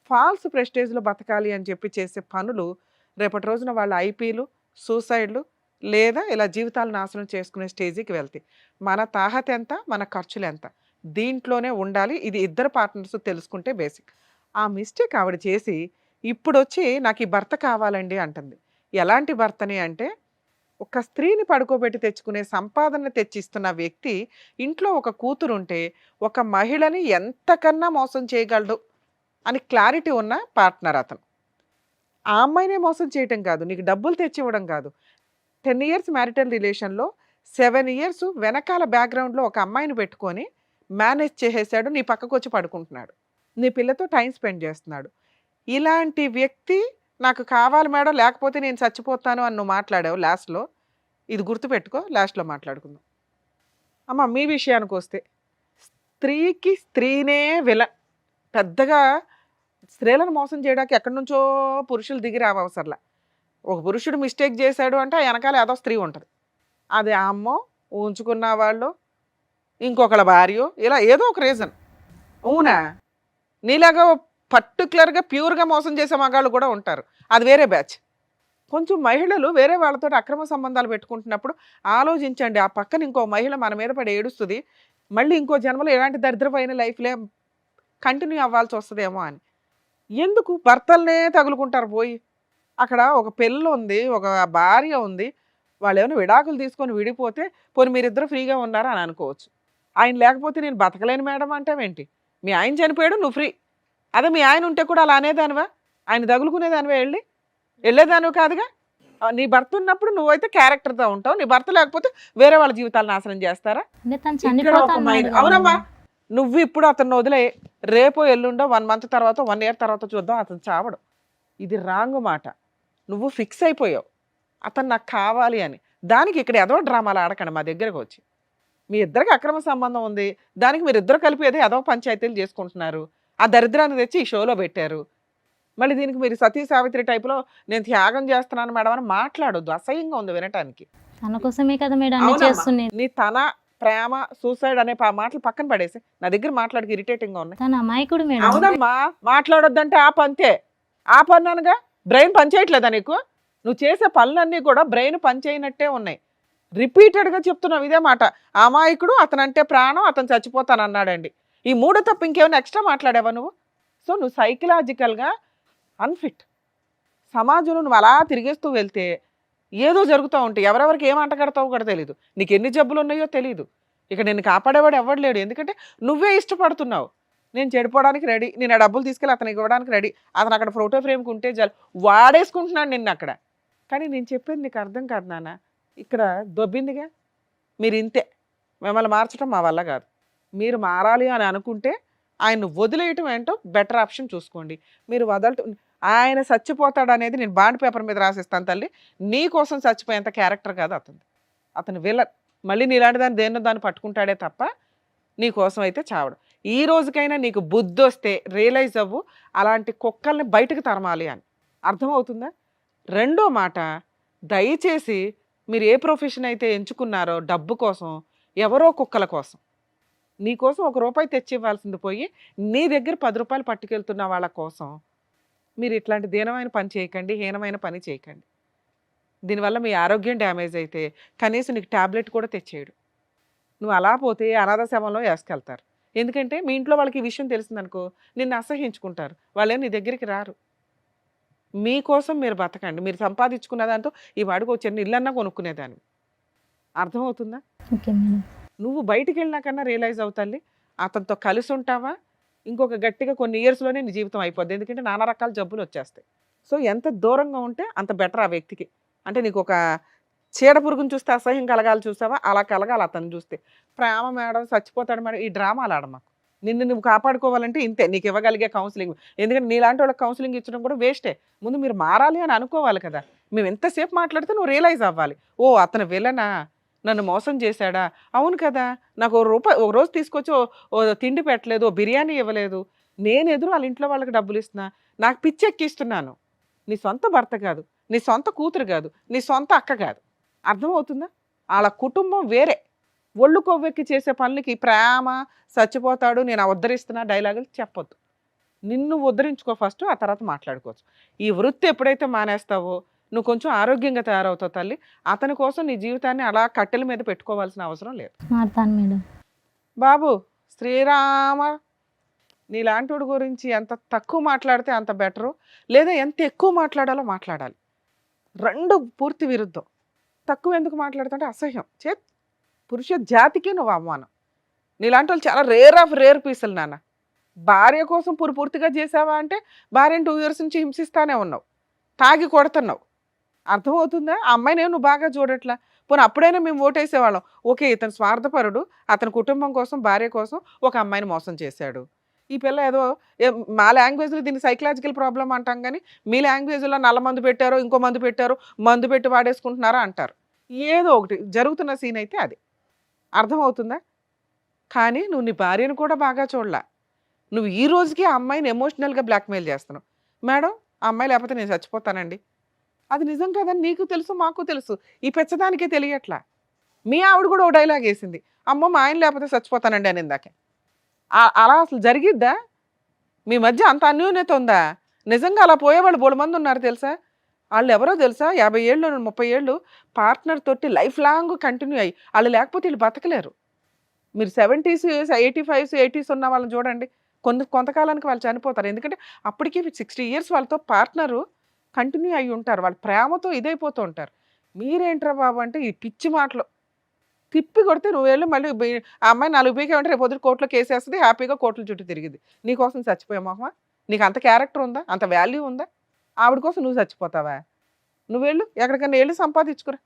ఫాల్స్ ప్రెస్టేజ్లో బతకాలి అని చెప్పి చేసే పనులు రేపటి రోజున వాళ్ళ ఐపీలు, సూసైడ్లు లేదా ఇలా జీవితాలు నాశనం చేసుకునే స్టేజీకి వెళ్తాయి. మన తాహత ఎంత, మన ఖర్చులు ఎంత, దీంట్లోనే ఉండాలి. ఇది ఇద్దరు పార్ట్నర్స్ తెలుసుకుంటే బేసిక్. ఆ మిస్టేక్ ఆవిడ చేసి ఇప్పుడు వచ్చి నాకు ఈ భర్త కావాలండి అంటుంది. ఎలాంటి భర్తని అంటే, ఒక స్త్రీని పడుకోబెట్టి తెచ్చుకునే సంపాదన తెచ్చిస్తున్న వ్యక్తి ఇంట్లో ఒక కూతురు ఉంటే ఒక మహిళని ఎంతకన్నా మోసం చేయగలడు అని క్లారిటీ ఉన్న పార్ట్నర్ అతను. ఆ అమ్మాయినే మోసం చేయటం కాదు, నీకు డబ్బులు తెచ్చివ్వడం కాదు, 10 ఇయర్స్ మ్యారిటల్ రిలేషన్లో 7 ఇయర్స్ వెనకాల బ్యాక్గ్రౌండ్లో ఒక అమ్మాయిని పెట్టుకొని మేనేజ్ చేసేసాడు, నీ పక్కకు వచ్చి పడుకుంటున్నాడు, నీ పిల్లతో టైం స్పెండ్ చేస్తున్నాడు. ఇలాంటి వ్యక్తి నాకు కావాలి మేడం, లేకపోతే నేను చచ్చిపోతాను అని నువ్వు మాట్లాడావు లాస్ట్లో. ఇది గుర్తుపెట్టుకో, లాస్ట్లో మాట్లాడుకుందాం. అమ్మ మీ విషయానికి వస్తే, స్త్రీకి స్త్రీనే పెద్దగా స్త్రీలను మోసం చేయడానికి ఎక్కడి నుంచో పురుషులు దిగి రావసరలా. ఒక పురుషుడు మిస్టేక్ చేశాడు అంటే ఆ వెనకాల ఏదో స్త్రీ ఉంటుంది, అది ఆ అమ్మో, ఉంచుకున్న వాళ్ళు, ఇంకొకళ్ళ భార్యో, ఇలా ఏదో ఒక రీజన్. అవునా? నీలాగా పర్టికులర్గా ప్యూర్గా మోసం చేసే మగాళ్ళు కూడా ఉంటారు, అది వేరే బ్యాచ్. కొంచెం మహిళలు వేరే వాళ్ళతో అక్రమ సంబంధాలు పెట్టుకుంటున్నప్పుడు ఆలోచించండి, ఆ పక్కన ఇంకో మహిళ మన మీద పడి ఏడుస్తుంది, మళ్ళీ ఇంకో జన్మలో ఎలాంటి దరిద్రమైన లైఫ్లే కంటిన్యూ అవ్వాల్సి వస్తుందేమో అని. ఎందుకు భర్తలనే తగులుకుంటారు పోయి? అక్కడ ఒక పిల్ల ఉంది, ఒక భార్య ఉంది, వాళ్ళు ఏమైనా విడాకులు తీసుకొని విడిపోతే పోనీ మీరిద్దరు ఫ్రీగా ఉన్నారా అని అనుకోవచ్చు. ఆయన లేకపోతే నేను బతకలేను మేడం అంటావేంటి? మీ ఆయన చనిపోయాడు, నువ్వు ఫ్రీ. అదే మీ ఆయన ఉంటే కూడా అలా అనేదానివా? ఆయన తగులుకునేదానివా? వెళ్ళేదానివి కాదుగా. నీ భర్త ఉన్నప్పుడు నువ్వైతే క్యారెక్టర్తో ఉంటావు, నీ భర్త లేకపోతే వేరే వాళ్ళ జీవితాలు నాశనం చేస్తారా? అంటే తను ఇక్కడ ఒక చనిపోతాను మైండ్. అవునమ్మా, నువ్వు ఇప్పుడు అతను వదిలే, రేపో ఎల్లుండో 1 మంత్ తర్వాత 1 ఇయర్ తర్వాత చూద్దాం, అతను చావడు. ఇది రాంగ్ మాట. నువ్వు ఫిక్స్ అయిపోయావు అతను నాకు కావాలి అని. దానికి ఇక్కడ ఏదో డ్రామాలు ఆడకండి మా దగ్గరకు వచ్చి. మీ ఇద్దరికి అక్రమ సంబంధం ఉంది, దానికి మీరు ఇద్దరు కలిపి ఏదో పంచాయతీలు చేసుకుంటున్నారు, ఆ దరిద్రాన్ని తెచ్చి ఈ షోలో పెట్టారు. మళ్ళీ దీనికి మీరు సతీ సావిత్రి టైప్లో నేను త్యాగం చేస్తున్నాను మేడం అని మాట్లాడొద్దు, అసహ్యంగా ఉంది వినటానికి. తన కోసమే కదా మేడం అన్ని అవునమ్మా. చేస్తుంది. నీ తన ప్రేమ సూసైడ్ అనే మాటలు పక్కన పడేసి నా దగ్గర మాట్లాడికి ఇరిటేటింగ్ గా ఉన్నాయి. తన అమాయకుడు మేడం. అవునమ్మా, మాట్లాడొద్దంటే ఆ పంతే. ఆ పన్నానుగా బ్రెయిన్ పనిచేయట్లేదా నీకు? నువ్వు చేసే పనులన్నీ కూడా బ్రెయిన్ పనిచేయనట్టే ఉన్నాయి. రిపీటెడ్గా చెప్తున్నావు ఇదే మాట. అమాయకుడు, అతనంటే ప్రాణం, అతను చచ్చిపోతాను అన్నాడండి. ఈ 3 తప్ప ఇంకేమైనా ఎక్స్ట్రా మాట్లాడావా నువ్వు? సో నువ్వు సైకలాజికల్గా అన్ఫిట్. సమాజంలో నువ్వు అలా తిరిగేస్తూ వెళ్తే ఏదో జరుగుతూ ఉంటాయి, ఎవరెవరికి ఏం అంటగడతావో కూడా తెలీదు, నీకు ఎన్ని జబ్బులు ఉన్నాయో తెలీదు. ఇక నేను కాపాడేవాడు ఎవడు లేడు, ఎందుకంటే నువ్వే ఇష్టపడుతున్నావు. నేను చెడిపోవడానికి రెడీ, నేను ఆ డబ్బులు తీసుకెళ్ళి అతనికి ఇవ్వడానికి రెడీ, అతను అక్కడ ఫోటో ఫ్రేమ్కి ఉంటే చాలు, వాడేసుకుంటున్నాడు నిన్ను అక్కడ. కానీ నేను చెప్పేది నీకు అర్థం కాదు నాన్న, ఇక్కడ దొబ్బిందిగా. మీరు ఇంతే, మిమ్మల్ని మార్చడం మా వల్ల కాదు. మీరు మారాలి అని అనుకుంటే ఆయన వదిలేయటం ఏంటో బెటర్ ఆప్షన్ చూసుకోండి. మీరు వదలటం, ఆయన చచ్చిపోతాడు అనేది నేను బాండ్ పేపర్ మీద రాసిస్తాను తల్లి, నీ కోసం చచ్చిపోయేంత క్యారెక్టర్ కాదు అతను విలన్. మళ్ళీ నీలాంటి దాన్ని దేన్నో దాన్ని పట్టుకుంటాడే తప్ప నీ కోసం అయితే చావడు. ఈ రోజుకైనా నీకు బుద్ధి వస్తే రియలైజ్ అవ్వు, అలాంటి కుక్కల్ని బయటకు తరమాలి అని. అర్థమవుతుందా? రెండో మాట, దయచేసి మీరు ఏ ప్రొఫెషన్ అయితే ఎంచుకున్నారో డబ్బు కోసం, ఎవరో కుక్కల కోసం, నీ కోసం ₹1 తెచ్చి ఇవ్వాల్సింది పోయి నీ దగ్గర ₹10 పట్టుకెళ్తున్న వాళ్ళ కోసం మీరు ఇట్లాంటి దీనమైన పని చేయకండి, హీనమైన పని చేయకండి. దీనివల్ల మీ ఆరోగ్యం డ్యామేజ్ అయితే కనీసం నీకు ట్యాబ్లెట్ కూడా తెచ్చేయడు. నువ్వు అలా పోతే అనాథ శవంలో వేసుకెళ్తారు. ఎందుకంటే మీ ఇంట్లో వాళ్ళకి ఈ విషయం తెలిసిందనుకో నిన్ను అసహ్యించుకుంటారు, వాళ్ళే నీ దగ్గరికి రారు. మీకోసం మీరు బతకండి. మీరు సంపాదించుకున్న దాంతో ఈ వాడికి వచ్చిన ఇల్లన్నా కొనుక్కునేదాన్ని. అర్థమవుతుందా? Okay madam. నువ్వు బయటికి వెళ్ళినాకన్నా రియలైజ్ అవుతాలి, అతనితో కలిసి ఉంటావా ఇంకొక గట్టిగా కొన్ని ఇయర్స్లోనే నీ జీవితం అయిపోద్ది. ఎందుకంటే నానా రకాల జబ్బులు వచ్చేస్తాయి. సో ఎంత దూరంగా ఉంటే అంత బెటర్ ఆ వ్యక్తికి. అంటే నీకు ఒక చీడ పురుగుని చూస్తే అసహ్యం కలగాలి, చూసావా అలా కలగాలి అతను చూస్తే. ప్రేమ మేడం, చచ్చిపోతాడు మేడం, ఈ డ్రామాలు ఆడమాకు. నిన్ను నువ్వు కాపాడుకోవాలంటే ఇంతే, నీకు ఇవ్వగలిగే కౌన్సిలింగ్. ఎందుకంటే నీలాంటి వాళ్ళకి కౌన్సిలింగ్ ఇచ్చడం కూడా వేస్టే. ముందు మీరు మారాలి అని అనుకోవాలి కదా. మేము ఎంతసేపు మాట్లాడితే నువ్వు రియలైజ్ అవ్వాలి, ఓ అతను విలనా, నన్ను మోసం చేశాడా, అవును కదా, నాకు ఒక రోజు తీసుకొచ్చి ఓ తిండి పెట్టలేదు, ఓ బిర్యానీ ఇవ్వలేదు, నేను ఎదురు వాళ్ళ ఇంట్లో వాళ్ళకి డబ్బులు ఇస్తున్నా, నాకు పిచ్చి ఎక్కిస్తున్నాను. నీ సొంత భర్త కాదు, నీ సొంత కూతురు కాదు, నీ సొంత అక్క కాదు. అర్థమవుతుందా? వాళ్ళ కుటుంబం వేరే. ఒళ్ళు కొవ్వెక్కి చేసే పనులకి ప్రేమ, చచ్చిపోతాడు, నేను ఉద్ధరిస్తున్నా డైలాగులు చెప్పొద్దు. నిన్ను ఉద్ధరించుకో ఫస్ట్, ఆ తర్వాత మాట్లాడుకోవచ్చు. ఈ వృత్తి ఎప్పుడైతే మానేస్తావో నువ్వు కొంచెం ఆరోగ్యంగా తయారవుతావు తల్లి. అతని కోసం నీ జీవితాన్ని అలా కట్టెల మీద పెట్టుకోవాల్సిన అవసరం లేదు. మారుతాను మేడం. బాబు శ్రీరామ, నీలాంటి గురించి ఎంత తక్కువ మాట్లాడితే అంత బెటరు, లేదా ఎంత ఎక్కువ మాట్లాడాలో మాట్లాడాలి. రెండు పూర్తి విరుద్ధం. తక్కువ ఎందుకు మాట్లాడుతుంటే అసహ్యం, పురుష జాతికి నువ్వు అవమానం. నీలాంటి వాళ్ళు చాలా రేర్ ఆఫ్ రేర్ పీసులు నాన్న. భార్య కోసం పూర్తిగా చేసావా అంటే భార్యను 2 years నుంచి హింసిస్తానే ఉన్నావు, తాగి కొడుతున్నావు, అర్థమవుతుందా? ఆ అమ్మాయిని నువ్వు బాగా చూడట్లా. పోనీ అప్పుడైనా మేము ఓటేసేవాళ్ళం. ఓకే, ఇతను స్వార్థపరుడు, అతని కుటుంబం కోసం, భార్య కోసం ఒక అమ్మాయిని మోసం చేశాడు. ఈ పిల్ల ఏదో మా లాంగ్వేజ్లో దీన్ని సైకలాజికల్ ప్రాబ్లం అంటాం కానీ, మీ లాంగ్వేజ్లో నల్ల మందు పెట్టారో, ఇంకో మందు పెట్టారో, మందు పెట్టి వాడేసుకుంటున్నారా అంటారు. ఏదో ఒకటి జరుగుతున్న సీన్ అయితే అది. అర్థమవుతుందా? కానీ నువ్వు నీ భార్యను కూడా బాగా చూడలా. నువ్వు ఈ రోజుకి ఆ అమ్మాయిని ఎమోషనల్గా బ్లాక్మెయిల్ చేస్తున్నావు. మేడం, ఆ అమ్మాయి లేకపోతే నేను చచ్చిపోతానండి. అది నిజం కాదని నీకు తెలుసు, మాకు తెలుసు. ఈ పెచ్చదానికే తెలియట్లా. మీ ఆవిడ కూడా ఓ డైలాగ్ వేసింది, అమ్మో మా ఆయన లేకపోతే చచ్చిపోతానండి అని ఇందాకే. అలా అసలు జరిగిద్దా? మీ మధ్య అంత అన్యోన్యత ఉందా? నిజంగా అలా పోయేవాళ్ళు బోడు మంది ఉన్నారు తెలుసా? వాళ్ళు ఎవరో తెలుసా? 50 ఏళ్ళు 30 ఏళ్ళు పార్ట్నర్ తోటి లైఫ్ లాంగ్ కంటిన్యూ అయ్యి వాళ్ళు లేకపోతే వీళ్ళు బతకలేరు. మీరు 70s 85s 80s ఉన్న వాళ్ళని చూడండి, కొంతకాలానికి వాళ్ళు చనిపోతారు. ఎందుకంటే అప్పటికి 60 years వాళ్ళతో పార్ట్నరు కంటిన్యూ అయ్యి ఉంటారు. వాళ్ళ ప్రేమతో ఇదైపోతూ ఉంటారు. మీరేంట్రా బాబు అంటే ఈ పిచ్చి మాటలు తిప్పి కొడితే నువ్వు వెళ్ళి మళ్ళీ ఆ అమ్మాయి 4 పీకేమంటే రేపు పొద్దున కోర్టులో కేసేస్తుంది, హ్యాపీగా కోర్టుల చుట్టూ తిరిగింది. నీకోసం చచ్చిపోయా మొహమా? నీకు అంత క్యారెక్టర్ ఉందా? అంత వాల్యూ ఉందా? ఆవిడ కోసం నువ్వు చచ్చిపోతావా? నువ్వు వెళ్ళు, ఎక్కడికన్నా వెళ్ళి సంపాదించుకురా.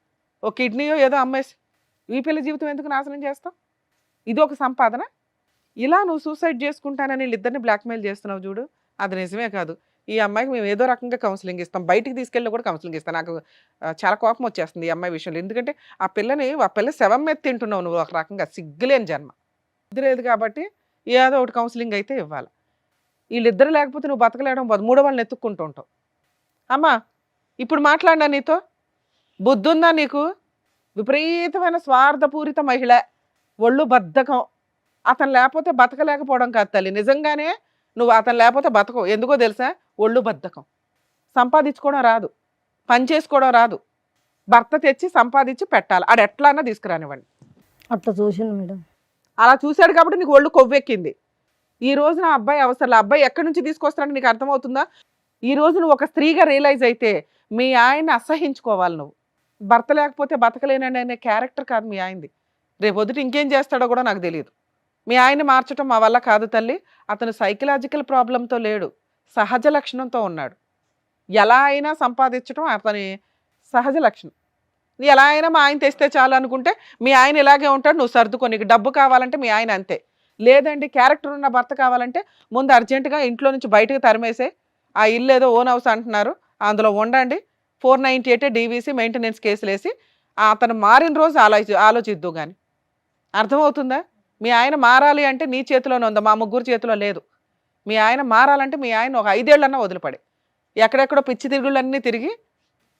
ఓ కిడ్నీయో ఏదో అమ్మేసి ఈ పిల్ల జీవితం ఎందుకు నాశనం చేస్తావు? ఇది ఒక సంపాదన. ఇలా నువ్వు సూసైడ్ చేసుకుంటానని వీళ్ళిద్దరిని బ్లాక్మెయిల్ చేస్తున్నావు చూడు, అది నిజమే కాదు. ఈ అమ్మాయికి మేము ఏదో రకంగా కౌన్సిలింగ్ ఇస్తాం, బయటికి తీసుకెళ్ళి కూడా కౌన్సిలింగ్ ఇస్తాం. నాకు చాలా కోపం వచ్చేస్తుంది ఈ అమ్మాయి విషయంలో. ఎందుకంటే ఆ పిల్ల శవం మీద తింటున్నావు నువ్వు, ఒక రకంగా సిగ్గులేని జన్మ. లేదు కాబట్టి ఏదో ఒకటి కౌన్సిలింగ్ అయితే ఇవ్వాలి. వీళ్ళిద్దరు లేకపోతే నువ్వు బతకలేడం, మూడో వాళ్ళని ఎత్తుక్కుంటూ ఉంటావు. అమ్మా, ఇప్పుడు మాట్లాడినా నీతో బుద్ధి ఉందా నీకు? విపరీతమైన స్వార్థపూరిత మహిళ, ఒళ్ళు బద్ధకం. అతను లేకపోతే బతకలేకపోవడం కాదు తల్లి, నిజంగానే నువ్వు అతను లేకపోతే బతకవు. ఎందుకో తెలుసా? ఒళ్ళు బద్ధకం. సంపాదించుకోవడం రాదు, పని చేసుకోవడం రాదు. భర్త తెచ్చి సంపాదించి పెట్టాలి, ఆడు ఎట్లా అన్నా తీసుకురానివ్వండి. అట్లా చూసిండు మేడం. అలా చూశాడు కాబట్టి నీకు ఒళ్ళు కొవ్వెక్కింది. ఈ రోజు నా అబ్బాయి అవసరం, అబ్బాయి ఎక్కడి నుంచి తీసుకొస్తాడని నీకు అర్థమవుతుందా? ఈ రోజు నువ్వు ఒక స్త్రీగా రియలైజ్ అయితే మీ ఆయన్ని అసహించుకోవాలి నువ్వు. భర్త లేకపోతే బతకలేనండి అనే క్యారెక్టర్ కాదు మీ ఆయనది. రేపు వద్దు ఇంకేం చేస్తాడో కూడా నాకు తెలియదు. మీ ఆయన్ని మార్చడం మా వల్ల కాదు తల్లి. అతను సైకలాజికల్ ప్రాబ్లంతో లేడు, సహజ లక్షణంతో ఉన్నాడు. ఎలా అయినా సంపాదించడం అతని సహజ లక్షణం. ఎలా అయినా మా ఆయన తెస్తే చాలు అనుకుంటే మీ ఆయన ఇలాగే ఉంటాడు, నువ్వు సర్దుకో. నీకు డబ్బు కావాలంటే మీ ఆయన అంతే. లేదండి క్యారెక్టర్ ఉన్న భర్త కావాలంటే ముందు అర్జెంటుగా ఇంట్లో నుంచి బయటకు తరిమేసే. ఆ ఇల్లు ఏదో ఓన్ హౌస్ అంటున్నారు, అందులో ఉండండి. 498 DVC మెయింటెనెన్స్ కేసులు వేసి అతను మారిన రోజు ఆలోచిద్దు కానీ. అర్థమవుతుందా? మీ ఆయన మారాలి అంటే నీ చేతిలోనే ఉందా, మా ముగ్గురు చేతిలో లేదు. మీ ఆయన మారాలంటే మీ ఆయన ఒక 5 ఏళ్ళన్నా వదిలిపడే, ఎక్కడెక్కడో పిచ్చి తిరుగుళ్ళన్నీ తిరిగి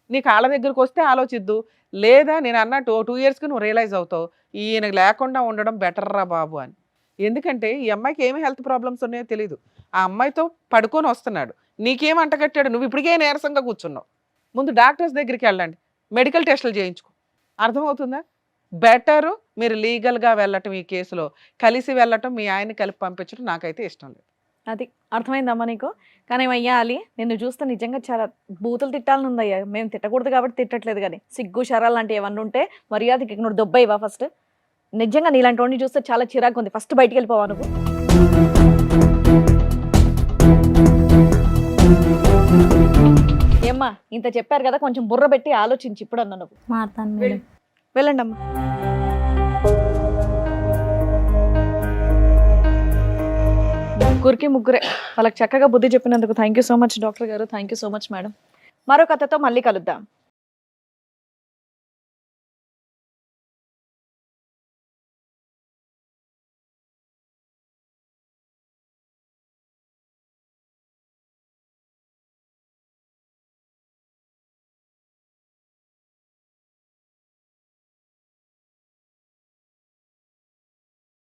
నీ కాళ్ళ దగ్గరకు వస్తే ఆలోచిద్దు. లేదా నేను అన్నట్టు 2 yearsకి నువ్వు రియలైజ్ అవుతావు, ఈయన లేకుండా ఉండడం బెటర్ రా బాబు అని. ఎందుకంటే ఈ అమ్మాయికి ఏమి హెల్త్ ప్రాబ్లమ్స్ ఉన్నాయో తెలియదు. ఆ అమ్మాయితో పడుకొని వస్తున్నాడు, నీకేం అంటగట్టాడు, నువ్వు ఇప్పటికే నీరసంగా కూర్చున్నావు. ముందు డాక్టర్స్ దగ్గరికి వెళ్ళండి, మెడికల్ టెస్టులు చేయించుకో. అర్థమవుతుందా? బెటరు మీరు లీగల్గా వెళ్ళటం, ఈ కేసులో కలిసి వెళ్ళటం, మీ ఆయన్ని కలిపి పంపించడం నాకైతే ఇష్టం లేదు. అది అర్థమైందమ్మా నీకు? కానీ అయ్యా అలి, నిన్ను చూస్తే నిజంగా చాలా బూతులు తిట్టాలని ఉందయ్యా. మేము తిట్టకూడదు కాబట్టి తిట్టట్లేదు, కానీ సిగ్గు శరాలు లాంటివి ఏమన్నా ఉంటే మర్యాదకి నువ్వు దొబ్బయ్యవా ఫస్ట్. నిజంగా నీలాంటి వాడిని చూస్తే చాలా చిరాకు ఉంది. ఫస్ట్ బయటికి వెళ్ళిపోవా నువ్వు. ఏమ్మా, ఇంత చెప్పారు కదా, కొంచెం బుర్ర పెట్టి ఆలోచించి ఇప్పుడన్నా నువ్వు. మారుతాను మేడం. వెళ్ళండి అమ్మా. ముగ్గురే వాళ్ళకి చక్కగా బుద్ధి చెప్పినందుకు thank you so much doctor గారు. Thank you so much madam. మరో కథతో మళ్ళీ కలుద్దాం.